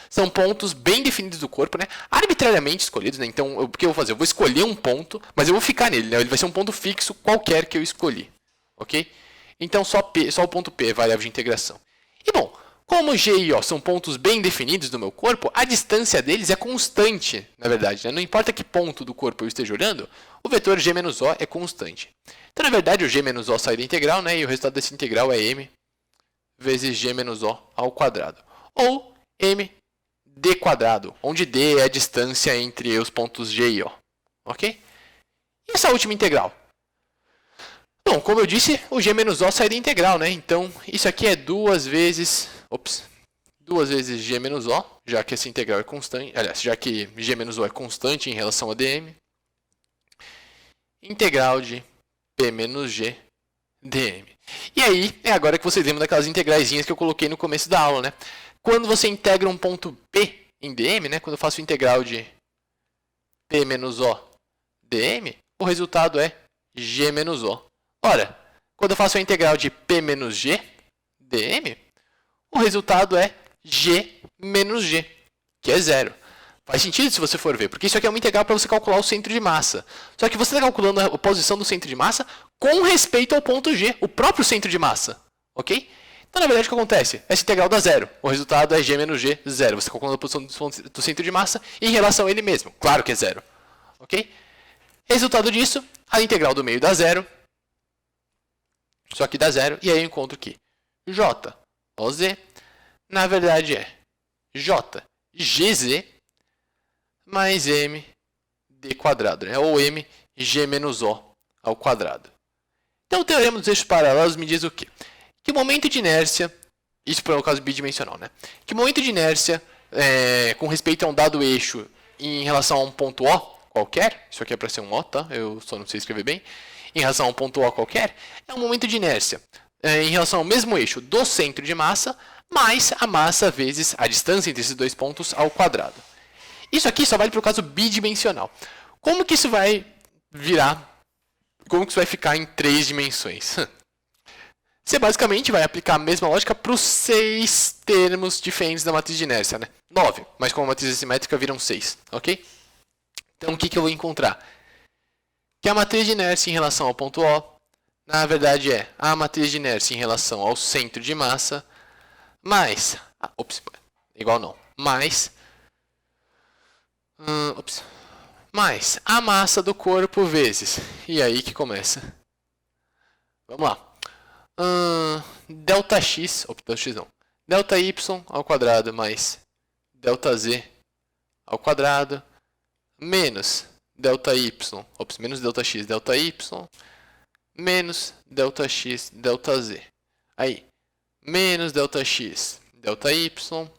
são pontos bem definidos do corpo, né? Arbitrariamente escolhidos, né? Então, o que eu vou fazer? Eu vou escolher um ponto, mas eu vou ficar nele, né? Ele vai ser um ponto fixo qualquer que eu escolhi, ok? Então, só o ponto P é variável de integração. E, bom, como G e O são pontos bem definidos do meu corpo, a distância deles é constante, na verdade. Né? Não importa que ponto do corpo eu esteja olhando, o vetor G menos O é constante. Então, na verdade, o G menos O sai da integral, né? E o resultado dessa integral é M vezes G menos O ao quadrado. Ou M d quadrado, onde d é a distância entre os pontos G e O. Ok? E essa última integral? Bom, como eu disse, o G menos O sai da integral, né? Então, isso aqui é 2 vezes G menos O, já que essa integral é constante. Aliás, já que G menos O é constante em relação a dm. Integral de P menos G dm. E aí, é agora que vocês lembram daquelas integraizinhas que eu coloquei no começo da aula, né? Quando você integra um ponto P em dm, né? Quando eu faço o integral de P menos O dm, o resultado é G menos O. Ora, quando eu faço a integral de P menos G dm, o resultado é G menos G, que é zero. Faz sentido se você for ver, porque isso aqui é uma integral para você calcular o centro de massa. Só que você está calculando a posição do centro de massa com respeito ao ponto G, o próprio centro de massa. Ok? Então, na verdade, o que acontece? Essa integral dá zero. O resultado é G menos G, zero. Você está calculando a posição do centro de massa em relação a ele mesmo. Claro que é zero. Ok? Resultado disso, a integral do meio dá zero. Só que dá zero, e aí eu encontro que J, OZ, na verdade é J, GZ, mais M, D quadrado, né? Ou M, G menos O ao quadrado. Então, o teorema dos eixos paralelos me diz o quê? Que o momento de inércia, isso para o caso bidimensional, né? Que o momento de inércia, com respeito a um dado eixo em relação a um ponto O qualquer, isso aqui é para ser um O, tá? Eu só não sei escrever bem. Em relação a um ponto O qualquer, é um momento de inércia em relação ao mesmo eixo do centro de massa, mais a massa vezes a distância entre esses dois pontos ao quadrado. Isso aqui só vale para o caso bidimensional. Como que isso vai virar? Como que isso vai ficar em 3 dimensões? Você basicamente vai aplicar a mesma lógica para os 6 termos diferentes da matriz de inércia, né? 9, mas com a matriz assimétrica viram 6, ok? Então, o que eu vou encontrar? Que a matriz de inércia em relação ao ponto O, na verdade é a matriz de inércia em relação ao centro de massa, mais... igual não. Mais a massa do corpo vezes... E aí que começa. Vamos lá. Delta x não. Delta y ao quadrado mais delta z ao quadrado menos delta y, menos delta x, delta y, menos delta x, delta z. Aí, menos delta x, delta y,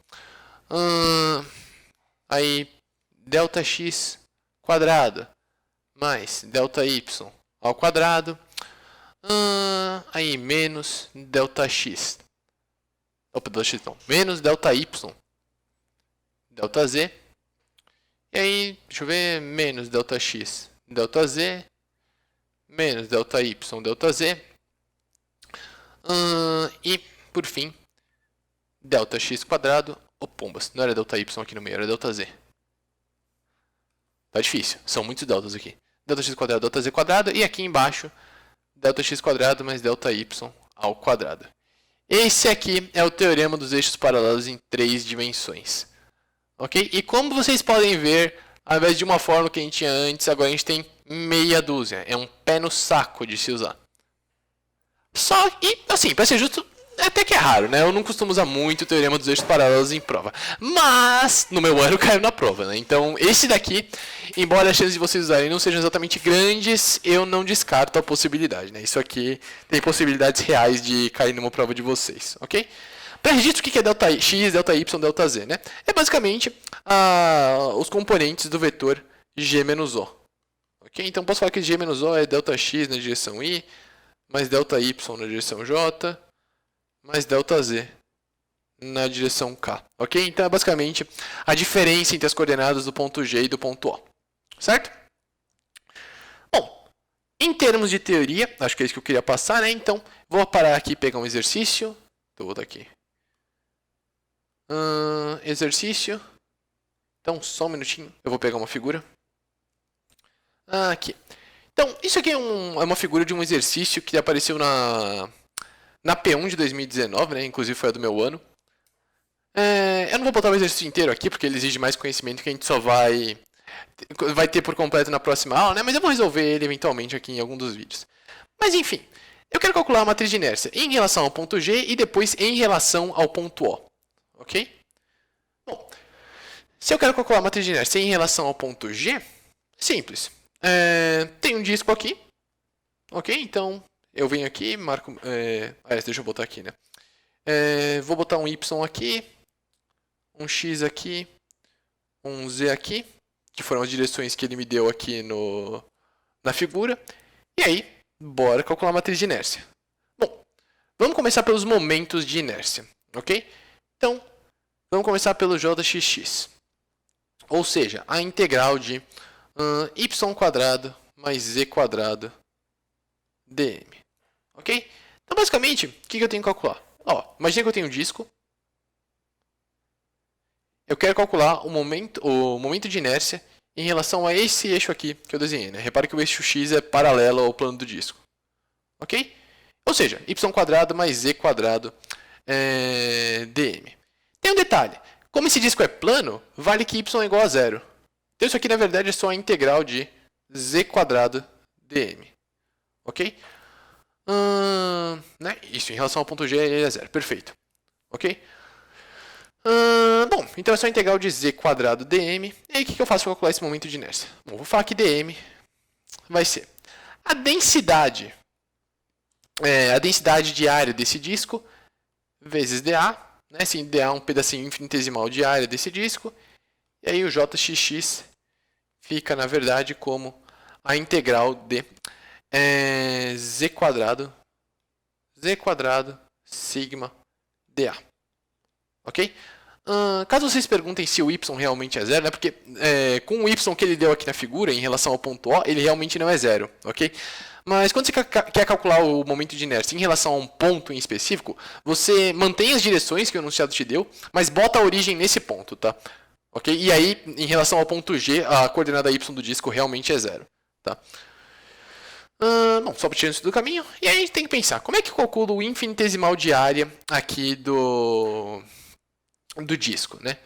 aí, delta x quadrado mais delta y ao quadrado, aí, menos delta x. Menos delta y, delta z. E aí, deixa eu ver, menos delta x, delta z, menos delta y, delta z. E, por fim, delta x quadrado. Pombas, não era delta y aqui no meio, era delta z. Tá difícil, são muitos deltas aqui. Delta x quadrado, delta z quadrado. E aqui embaixo, delta x quadrado mais delta y ao quadrado. Esse aqui é o teorema dos eixos paralelos em 3 dimensões. Ok? E como vocês podem ver, ao invés de uma fórmula que a gente tinha antes, agora a gente tem meia dúzia. É um pé no saco de se usar. Só que, assim, para ser justo, até que é raro, né? Eu não costumo usar muito o teorema dos eixos paralelos em prova. Mas, no meu ano, caiu na prova, né? Então, esse daqui, embora as chances de vocês usarem não sejam exatamente grandes, eu não descarto a possibilidade, né? Isso aqui tem possibilidades reais de cair numa prova de vocês, ok? Para registro, o que é delta x, delta y, delta z, né? É basicamente os componentes do vetor g menos o. Ok? Então, posso falar que g menos o é delta x na direção y, mais delta y na direção j, mais delta z na direção k. Ok? Então, é basicamente a diferença entre as coordenadas do ponto G e do ponto O. Certo? Bom, em termos de teoria, acho que é isso que eu queria passar, né? Então, vou parar aqui e pegar um exercício. Vou botar aqui. Exercício. Então, só um minutinho. Eu vou pegar uma figura. Aqui. Então, isso aqui é uma figura de um exercício que apareceu na P1 de 2019, né? Inclusive foi a do meu ano. Eu não vou botar o exercício inteiro aqui, porque ele exige mais conhecimento que a gente só vai ter por completo na próxima aula, né? Mas eu vou resolver ele eventualmente aqui em algum dos vídeos. Mas enfim, eu quero calcular a matriz de inércia em relação ao ponto G e depois em relação ao ponto O. Ok? Bom, se eu quero calcular a matriz de inércia em relação ao ponto G, simples. Tem um disco aqui. Ok? Então, eu venho aqui, marco... deixa eu botar aqui, né? Vou botar um Y aqui, um X aqui, um Z aqui, que foram as direções que ele me deu aqui na figura. E aí, bora calcular a matriz de inércia. Bom, vamos começar pelos momentos de inércia, ok? Então, vamos começar pelo jxx. Ou seja, a integral de y² mais z² dm. Ok? Então, basicamente, o que eu tenho que calcular? Imagina que eu tenho um disco. Eu quero calcular o momento de inércia em relação a esse eixo aqui que eu desenhei, né? Repare que o eixo x é paralelo ao plano do disco. Ok? Ou seja, y² mais z² dm. Tem um detalhe. Como esse disco é plano, vale que y é igual a zero. Então, isso aqui, na verdade, é só a integral de z² dm. Ok? Né? Isso, em relação ao ponto G, ele é zero. Perfeito. Ok? Bom, então é só a integral de z² dm. E aí, o que eu faço para calcular esse momento de inércia? Bom, vou falar que dm vai ser a densidade diária desse disco vezes dA. Né? Assim, dA é um pedacinho infinitesimal de área desse disco. E aí o jxx fica, na verdade, como a integral de z² z quadrado sigma dA. Ok? Caso vocês perguntem se o y realmente é zero, né? Porque com o y que ele deu aqui na figura, em relação ao ponto O, ele realmente não é zero, ok? Mas quando você quer calcular o momento de inércia em relação a um ponto em específico, você mantém as direções que o enunciado te deu, mas bota a origem nesse ponto, tá? Ok? E aí, em relação ao ponto G, a coordenada y do disco realmente é zero, tá? Bom, só tirando isso do caminho. E aí a gente tem que pensar, como é que eu calculo o infinitesimal de área aqui do disco, né?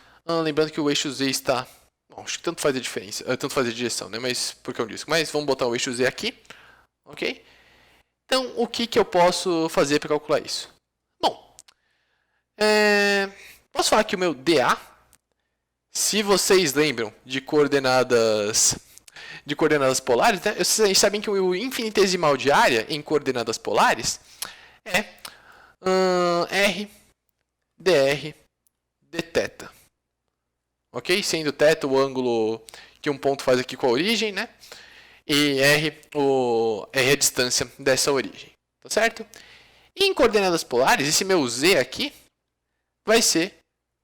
Lembrando que o eixo Z está... Bom, acho que tanto faz a diferença, tanto faz a direção, né? Mas porque é um disco. Mas vamos botar o eixo Z aqui, ok? Então, o que eu posso fazer para calcular isso? Bom, posso falar que o meu dA, se vocês lembram de coordenadas polares, né? Vocês sabem que o infinitesimal de área em coordenadas polares é r dr dθ. Ok? Sendo θ o ângulo que um ponto faz aqui com a origem, né? E r é a distância dessa origem. Tá certo? E em coordenadas polares, esse meu z aqui vai ser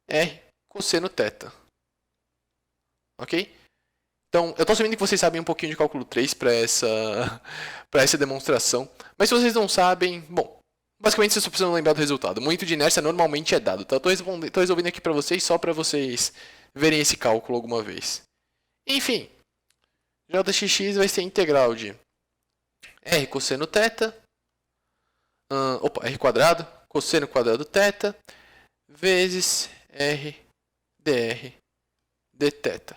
r cosseno θ. Ok? Então, eu estou assumindo que vocês sabem um pouquinho de cálculo 3 para essa demonstração. Mas se vocês não sabem, bom, basicamente vocês só precisam lembrar do resultado. O momento de inércia normalmente é dado, tá? Estou resolvendo aqui para vocês só para vocês verem esse cálculo alguma vez. Enfim, Jx vai ser integral de r cosseno θ, r quadrado, cosseno quadrado θ, vezes r dr dθ.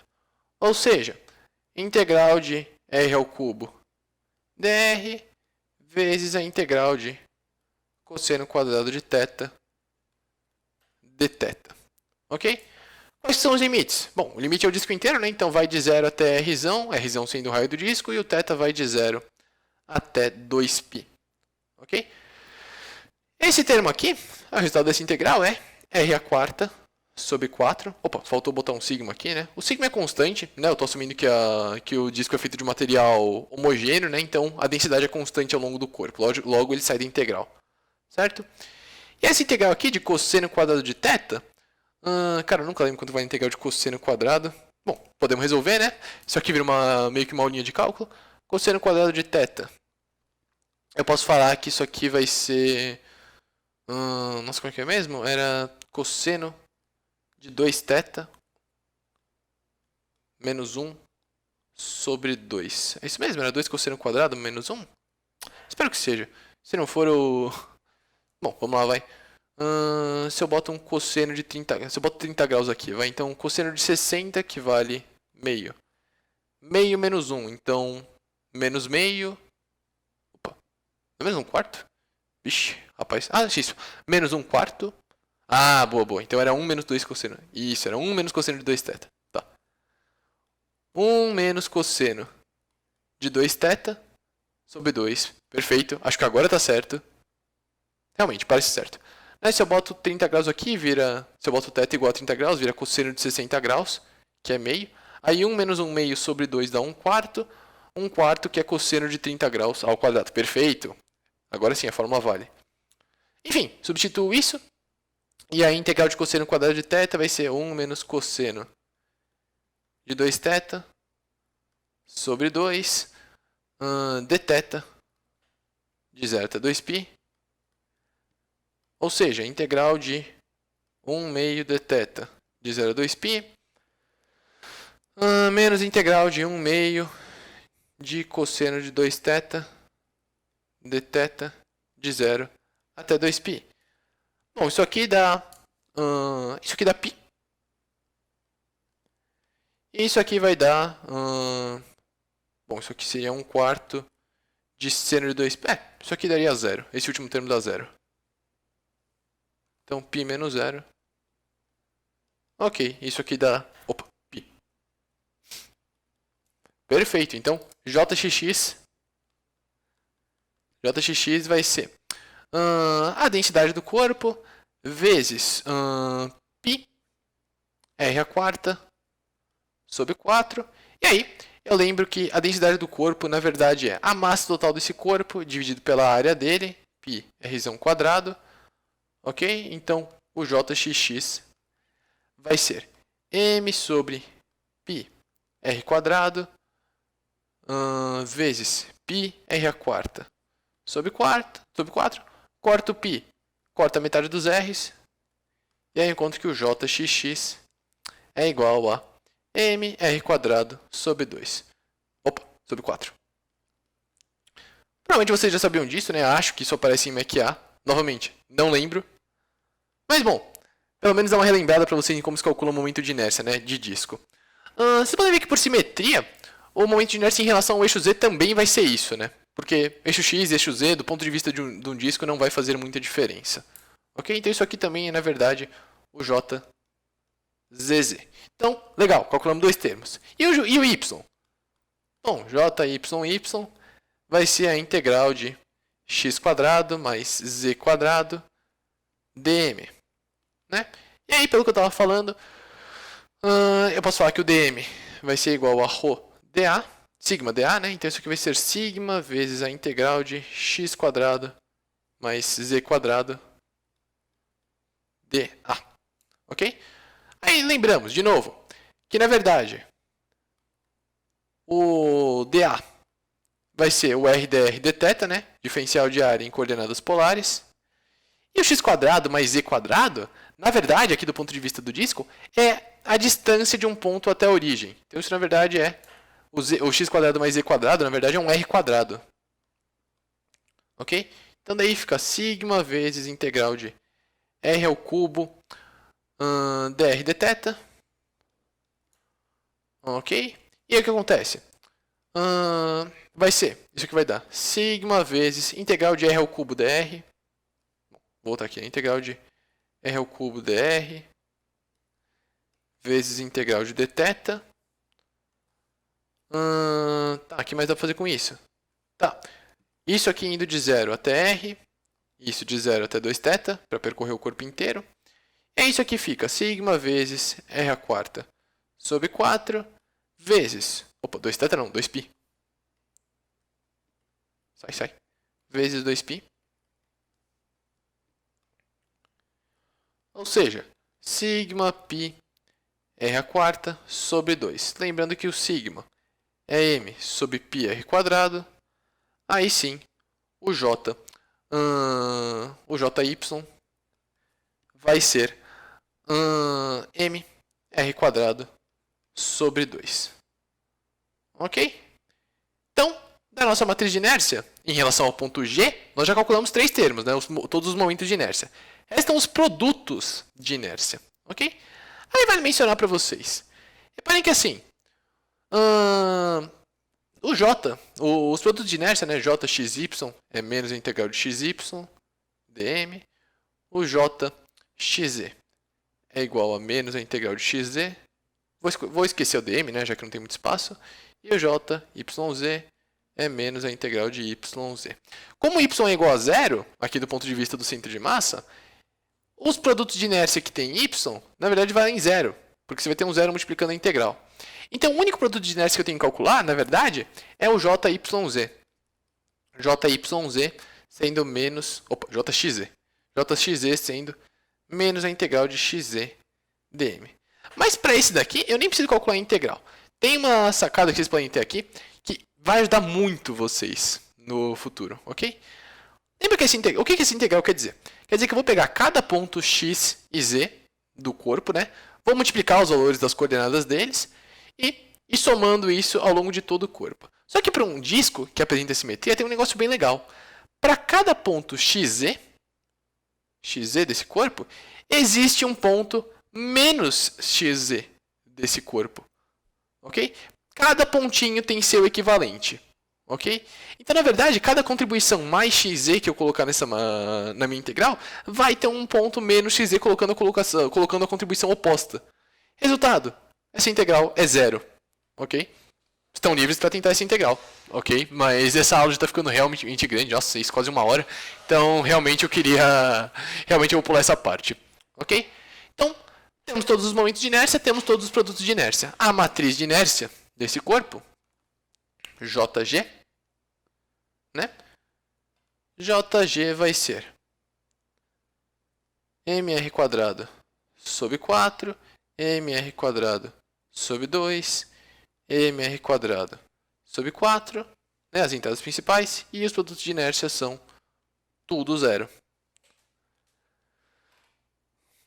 Ou seja, integral de r ao cubo dr vezes a integral de cosseno quadrado de θ dθ. Ok? Quais são os limites? Bom, o limite é o disco inteiro, né? Então vai de 0 até Rzão, Rzão sendo o raio do disco, e o θ vai de 0 até 2π. Ok? Esse termo aqui, o resultado dessa integral é r à quarta sobre 4. Opa, faltou botar um sigma aqui, né? O sigma é constante, né? Eu estou assumindo que o disco é feito de material homogêneo, né? Então a densidade é constante ao longo do corpo. Logo ele sai da integral. Certo? E essa integral aqui de cosseno quadrado de θ, cara, eu nunca lembro quanto vai a integral de cosseno quadrado. Bom, podemos resolver, né? Isso aqui vira meio que uma aulinha de cálculo. Cosseno quadrado de θ. Eu posso falar que isso aqui vai ser... nossa, como é que é mesmo? Era cosseno de 2θ menos 1 sobre 2. É isso mesmo? Era 2 cosseno quadrado menos 1? Espero que seja. Se não for, eu... Bom, vamos lá, vai. Se eu boto um cosseno de 30... Se eu boto 30 graus aqui, vai. Então, cosseno de 60 que vale meio. Meio menos 1. Então, menos meio... Opa. É menos 1/4? Vixe, rapaz. Isso. Menos 1/4. Boa, boa. Então era 1 menos 2 cosseno. Isso, era 1 menos cosseno de 2θ. Tá. 1 menos cosseno de 2θ sobre 2. Perfeito. Acho que agora tá certo. Realmente, parece certo. Se eu boto 30 graus aqui, vira... Se eu boto θ igual a 30 graus, vira cosseno de 60 graus, que é meio. Aí 1 menos 1 meio sobre 2 dá 1/4. 1/4 que é cosseno de 30 graus ao quadrado. Perfeito. Agora sim, a fórmula vale. Enfim, substituo isso. E a integral de cosseno quadrado de θ vai ser 1 menos cosseno de 2θ sobre 2 dθ de 0 até 2π. Ou seja, a integral de 1 meio dθ de 0 a 2π menos a integral de 1 meio de cosseno de 2θ dθ de 0 até 2π. Bom, isso aqui dá π. E isso aqui vai dar... bom, isso aqui seria 1/4 de seno de 2π. Isso aqui daria 0. Esse último termo dá 0. Então, π menos 0. Ok, isso aqui dá... Opa, π. Perfeito, então, Jx vai ser a densidade do corpo vezes π, r à quarta, sobre 4. E aí, eu lembro que a densidade do corpo, na verdade, é a massa total desse corpo dividido pela área dele, π π r², ok? Então, o jxx vai ser m sobre π r² vezes π r² sobre 4, corto π, corta metade dos r's, e aí eu encontro que o jxx é igual a mr² sobre 2. Sobre 4. Provavelmente vocês já sabiam disso, né? Acho que isso aparece em MAC-A. Novamente, não lembro. Mas bom, pelo menos dá uma relembrada para vocês em como se calcula o momento de inércia, né? De disco. Vocês podem ver que por simetria, o momento de inércia em relação ao eixo Z também vai ser isso, né? Porque eixo X e eixo Z, do ponto de vista de um disco, não vai fazer muita diferença. Ok? Então isso aqui também é, na verdade, o JZZ. Então, legal, calculamos dois termos. E o Y? Bom, JYY vai ser a integral de x² mais z² dm. Né? E aí, pelo que eu estava falando, eu posso falar que o dm vai ser igual a ρ dA, sigma dA, né? Então isso aqui vai ser sigma vezes a integral de x² mais z² dA. Ok? Aí lembramos, de novo, que na verdade o dA vai ser o RdR dθ, né? Diferencial de área em coordenadas polares. E o x² mais z², na verdade, aqui do ponto de vista do disco, é a distância de um ponto até a origem. Então isso na verdade é o x² mais z², na verdade é um r². Ok? Então daí fica sigma vezes integral de r³ dr dθ. Ok? E aí o que acontece? Vai ser, isso aqui vai dar sigma vezes integral de r³ dr. Vou voltar aqui, integral de r³ dr vezes integral de dθ. Tá, o que mais dá para fazer com isso? Tá, isso aqui indo de 0 até r, isso de 0 até 2θ, para percorrer o corpo inteiro. E isso aqui fica sigma vezes r² sobre 4 vezes... Opa, 2θ não, 2π. Sai. Vezes 2π. Ou seja, sigma π r² sobre 2. Lembrando que o sigma é m sobre π r². Aí sim, o j, o jy vai ser m r² sobre 2. Ok? Então, da nossa matriz de inércia, em relação ao ponto G, nós já calculamos três termos, né? Todos os momentos de inércia. Restam os produtos de inércia. Ok? Aí vale mencionar para vocês. Reparem que assim, o J, os produtos de inércia, né? Jxy é menos a integral de xy dm. O Jxz é igual a menos a integral de xz. Vou esquecer o dm, né? Já que não tem muito espaço. E o Jyz é menos a integral de yz. Como y é igual a zero, aqui do ponto de vista do centro de massa, os produtos de inércia que tem y, na verdade, valem zero. Porque você vai ter um zero multiplicando a integral. Então, o único produto de inércia que eu tenho que calcular, na verdade, é o JYZ. JYZ sendo menos... Opa, JXZ. JXZ sendo menos a integral de xz dm. Mas para esse daqui, eu nem preciso calcular a integral. Tem uma sacada que vocês podem ter aqui que vai ajudar muito vocês no futuro, ok? Lembra que o que esse integral quer dizer? Quer dizer que eu vou pegar cada ponto x e z do corpo, né? Vou multiplicar os valores das coordenadas deles e somando isso ao longo de todo o corpo. Só que para um disco que apresenta simetria tem um negócio bem legal. Para cada ponto xz desse corpo, existe um ponto menos xz desse corpo. Ok? Cada pontinho tem seu equivalente. Ok? Então, na verdade, cada contribuição mais xz que eu colocar na minha integral vai ter um ponto menos xz colocando a contribuição oposta. Resultado, essa integral é zero. Ok? Estão livres para tentar essa integral. Ok? Mas essa aula já está ficando realmente grande. Nossa, isso quase 1 hora. Então, realmente eu vou pular essa parte. Ok? Então, temos todos os momentos de inércia, temos todos os produtos de inércia. A matriz de inércia desse corpo, JG, né? JG vai ser mr² sobre 4, mr² sobre 2, mr² sobre 4, né, as entradas principais, e os produtos de inércia são tudo zero.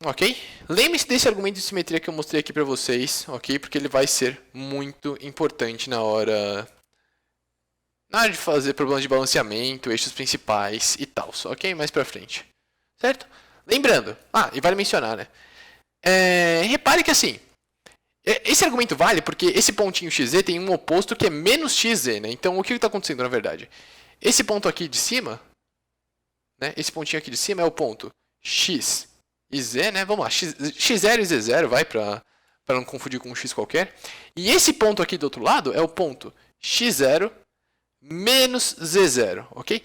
Ok? Lembre-se desse argumento de simetria que eu mostrei aqui para vocês, ok? Porque ele vai ser muito importante na hora de fazer problemas de balanceamento, eixos principais e tal, ok? Mais pra frente, certo? Lembrando, e vale mencionar, né? Repare que assim, esse argumento vale porque esse pontinho XZ tem um oposto que é menos XZ, né? Então, o que está acontecendo na verdade? Esse ponto aqui de cima, né? Esse pontinho aqui de cima é o ponto X e Z, né? Vamos lá, X0 e Z0, vai para não confundir com um X qualquer. E esse ponto aqui do outro lado é o ponto X0 menos Z0, ok?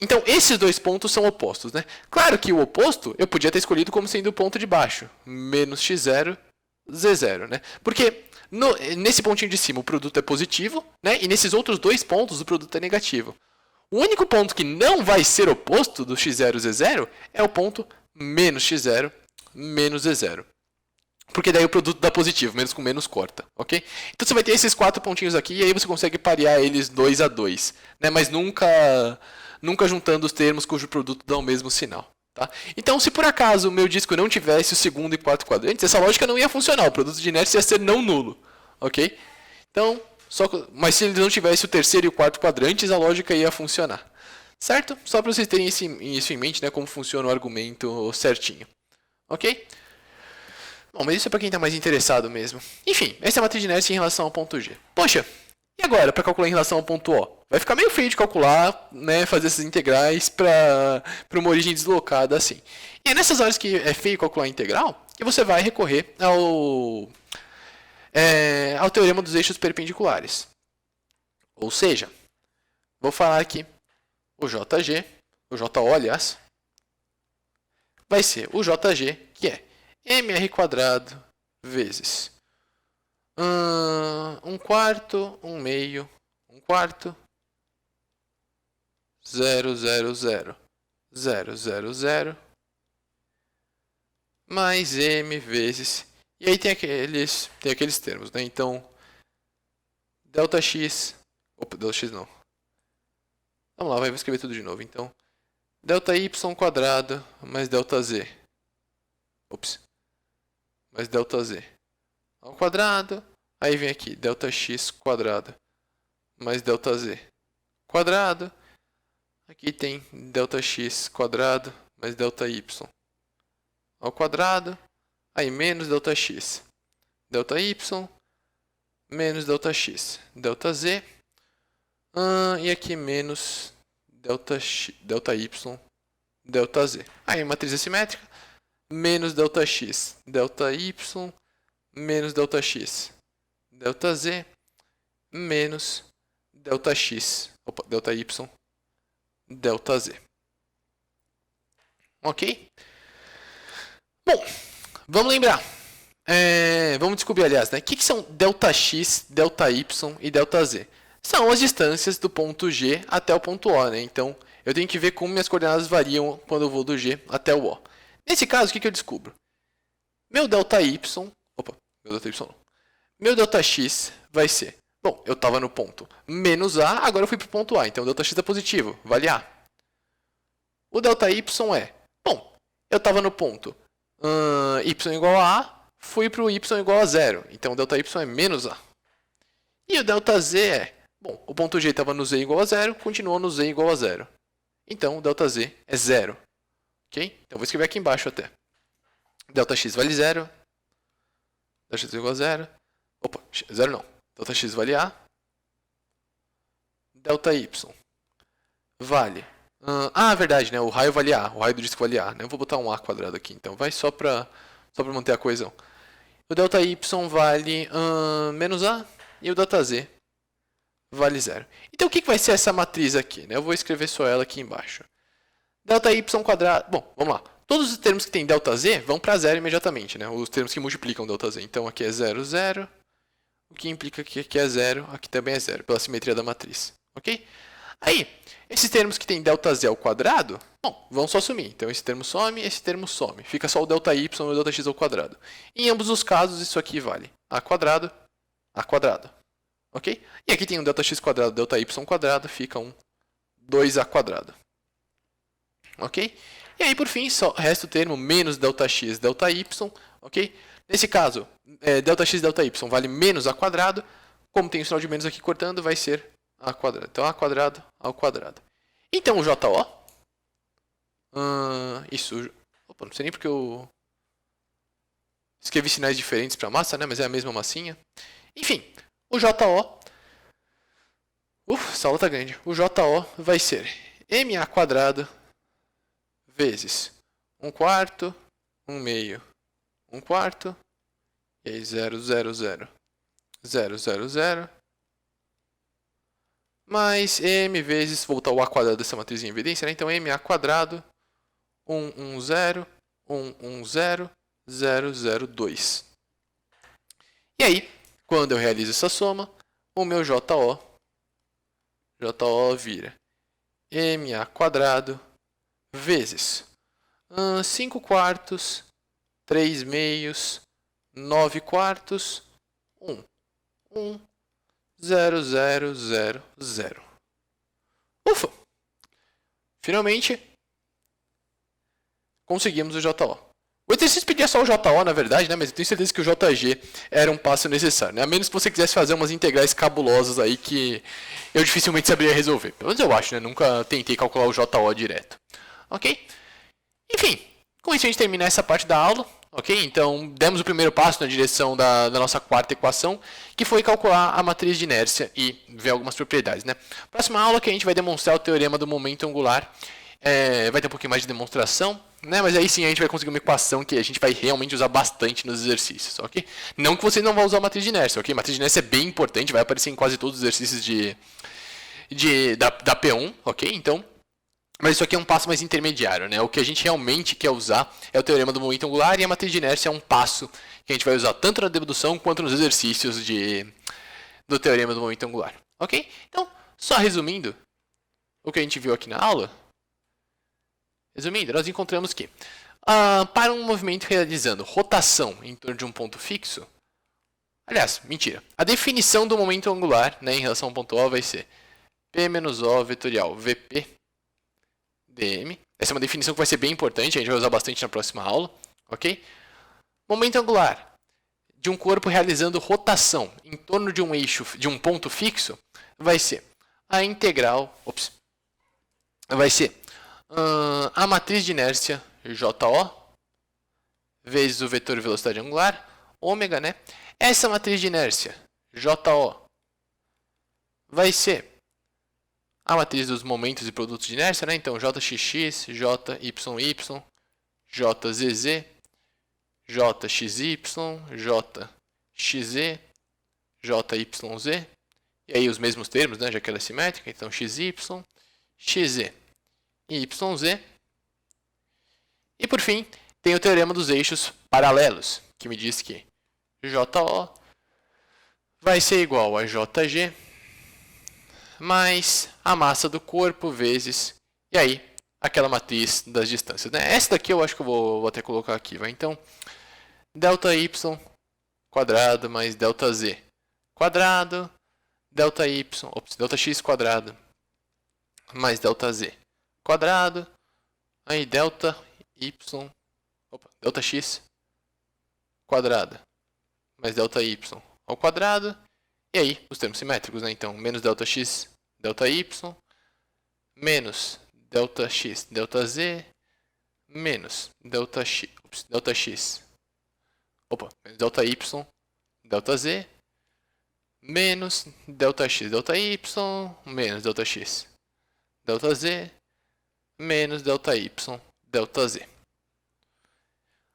Então, esses dois pontos são opostos, né? Claro que o oposto eu podia ter escolhido como sendo o ponto de baixo, menos x0, z0, né? Porque nesse pontinho de cima o produto é positivo, né? E nesses outros dois pontos o produto é negativo. O único ponto que não vai ser oposto do x0 e z0 é o ponto menos x0 menos z0. Porque daí o produto dá positivo, menos com menos corta, ok? Então você vai ter esses 4 pontinhos aqui e aí você consegue parear eles 2 a 2, né? Mas nunca juntando os termos cujo produto dá o mesmo sinal, tá? Então, se por acaso o meu disco não tivesse o segundo e quarto quadrantes, essa lógica não ia funcionar, o produto de inércia ia ser não nulo, ok? Então, mas se ele não tivesse o terceiro e o quarto quadrantes, a lógica ia funcionar, certo? Só para vocês terem isso em mente, né, como funciona o argumento certinho, ok? Bom, mas isso é para quem está mais interessado mesmo. Enfim, essa é a matriz de inércia em relação ao ponto G. Poxa, e agora para calcular em relação ao ponto O? Vai ficar meio feio de calcular, né, fazer essas integrais para uma origem deslocada assim. E é nessas horas que é feio calcular a integral que você vai recorrer ao teorema dos eixos perpendiculares. Ou seja, vou falar aqui, o JG, o JO, aliás, vai ser o JG, que é mr² vezes 1/4, 1/2, 1/4, 0, 0, 0, 0, 0, 0, mais m vezes... E aí tem aqueles termos, né? Então, ΔX... Opa, ΔX não. Vamos lá, vou escrever tudo de novo. Então, ΔY² mais ΔZ. Ops. Mais ΔZ ao quadrado. Aí vem aqui, ΔX² mais ΔZ quadrado. Aqui tem ΔX² mais ΔY ao quadrado. Aí menos ΔX, ΔY, menos ΔX, ΔZ. E aqui menos ΔY, ΔZ. Aí matriz assimétrica. Menos ΔX, ΔY, menos ΔX, ΔZ, menos ΔX, ΔY, ΔZ. Ok? Bom, vamos lembrar. Vamos descobrir, aliás, né? O que são ΔX, ΔY e ΔZ? São as distâncias do ponto G até o ponto O, né? Então, eu tenho que ver como minhas coordenadas variam quando eu vou do G até o O. Nesse caso, o que eu descubro? Meu ΔY não. Meu ΔX vai ser... Bom, eu estava no ponto menos A, agora eu fui para o ponto A. Então, o ΔX é positivo, vale A. O ΔY é... Bom, eu estava no ponto y igual a A, fui para o y igual a 0. Então, o ΔY é menos A. E o ΔZ é... Bom, o ponto G estava no z igual a 0, continuou no z igual a 0. Então, o ΔZ é 0. Ok? Então, vou escrever aqui embaixo até. ΔX vale 0. ΔX igual a 0. Opa, 0 não. ΔX vale A. ΔY vale... verdade, né? O raio vale A. O raio do disco vale A. Né? Eu vou botar um A quadrado aqui, então. Vai só para manter a coesão. O ΔY vale menos A. E o ΔZ vale 0. Então, o que vai ser essa matriz aqui? Né? Eu vou escrever só ela aqui embaixo. ΔY²... Bom, vamos lá. Todos os termos que tem ΔZ vão para 0 imediatamente, né? Os termos que multiplicam ΔZ. Então, aqui é 0, 0. O que implica que aqui é 0, aqui também é 0, pela simetria da matriz. Ok? Aí, Esses termos que tem ΔZ ao quadrado, bom, vão só sumir. Então, esse termo some, esse termo some. Fica só o ΔY e o ΔX ao quadrado. Em ambos os casos, isso aqui vale A quadrado, A quadrado. Ok? E aqui tem um ΔX quadrado, ΔY quadrado, fica um 2A quadrado. Ok? E aí, por fim, só resta o termo menos ΔX, ΔY. Ok? Nesse caso, ΔX, ΔY vale menos A quadrado. Como tem o sinal de menos aqui cortando, vai ser A quadrado. Então, A quadrado ao quadrado. Então, o JO... Opa, não sei nem porque eu escrevi sinais diferentes para a massa, né? Mas é a mesma massinha. Enfim, o JO... essa aula tá grande. O JO vai ser MA quadrado vezes 1/4, 1/2, 1/4, e aí 0, 0, 0, 0, 0, 0, mais M vezes, vou botar o A quadrado dessa matriz em evidência, né? Então, MA quadrado, 1, 1, 0, 1, 1, 0, 0, 0, 2. E aí, quando eu realizo essa soma, o meu JO vira MA quadrado vezes 5/4, 3/2, 9/4, 1, 1, 0, 0, 0, 0. Ufa! Finalmente, conseguimos o JO. O exercício pedia só o JO, na verdade, né? Mas eu tenho certeza que o JG era um passo necessário, né? A menos que você quisesse fazer umas integrais cabulosas aí que eu dificilmente saberia resolver. Pelo menos eu acho, né? Nunca tentei calcular o JO direto. Ok? Enfim, com isso a gente termina essa parte da aula. Ok? Então, demos o primeiro passo na direção da nossa quarta equação, que foi calcular a matriz de inércia e ver algumas propriedades, né? Próxima aula que a gente vai demonstrar o teorema do momento angular. Vai ter um pouquinho mais de demonstração, né? Mas aí sim a gente vai conseguir uma equação que a gente vai realmente usar bastante nos exercícios, ok? Não que vocês não vão usar a matriz de inércia, ok? A matriz de inércia é bem importante, vai aparecer em quase todos os exercícios da P1, ok? Então, mas isso aqui é um passo mais intermediário, né? O que a gente realmente quer usar é o teorema do momento angular, e a matriz de inércia é um passo que a gente vai usar tanto na dedução quanto nos exercícios do teorema do momento angular, ok? Então, só resumindo o que a gente viu aqui na aula. Resumindo, nós encontramos que para um movimento realizando rotação em torno de um ponto fixo, aliás, mentira, a definição do momento angular, né, em relação ao ponto O vai ser P menos O vetorial VP dm. Essa é uma definição que vai ser bem importante, a gente vai usar bastante na próxima aula, ok? Momento angular de um corpo realizando rotação em torno de um eixo, de um ponto fixo, vai ser a integral, vai ser a matriz de inércia JO vezes o vetor velocidade angular, ômega, né? Essa matriz de inércia JO vai ser a matriz dos momentos e produtos de inércia, né? Então, JXX, JYY, JZZ, JXY, JXZ, JYZ. E aí os mesmos termos, né? Já que ela é simétrica. Então, XY, XZ e YZ. E por fim, tem o teorema dos eixos paralelos, que me diz que JO vai ser igual a JG mais a massa do corpo vezes, e aí, aquela matriz das distâncias, né? Essa daqui eu acho que eu vou até colocar aqui, vai? Então, ΔY quadrado mais ΔZ quadrado, ΔX quadrado mais ΔZ quadrado, aí ΔX quadrado mais ΔY ao quadrado, e aí os termos simétricos, né? Então, menos ΔX ΔY menos ΔX ΔZ menos ΔX menos ΔY ΔZ menos ΔX ΔY menos ΔX ΔZ menos ΔY ΔZ.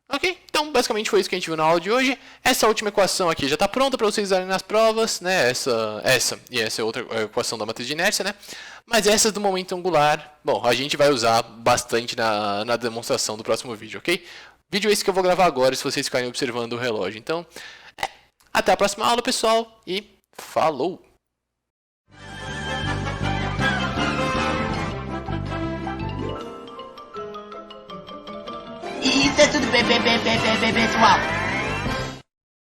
Ok? Então, basicamente foi isso que a gente viu na aula de hoje. Essa última equação aqui já está pronta para vocês usarem nas provas, né? Essa e essa é outra equação da matriz de inércia, né? Mas essas do momento angular, bom, a gente vai usar bastante na demonstração do próximo vídeo, ok? Vídeo esse que eu vou gravar agora, se vocês ficarem observando o relógio. Então, até a próxima aula, pessoal, e falou! pessoal.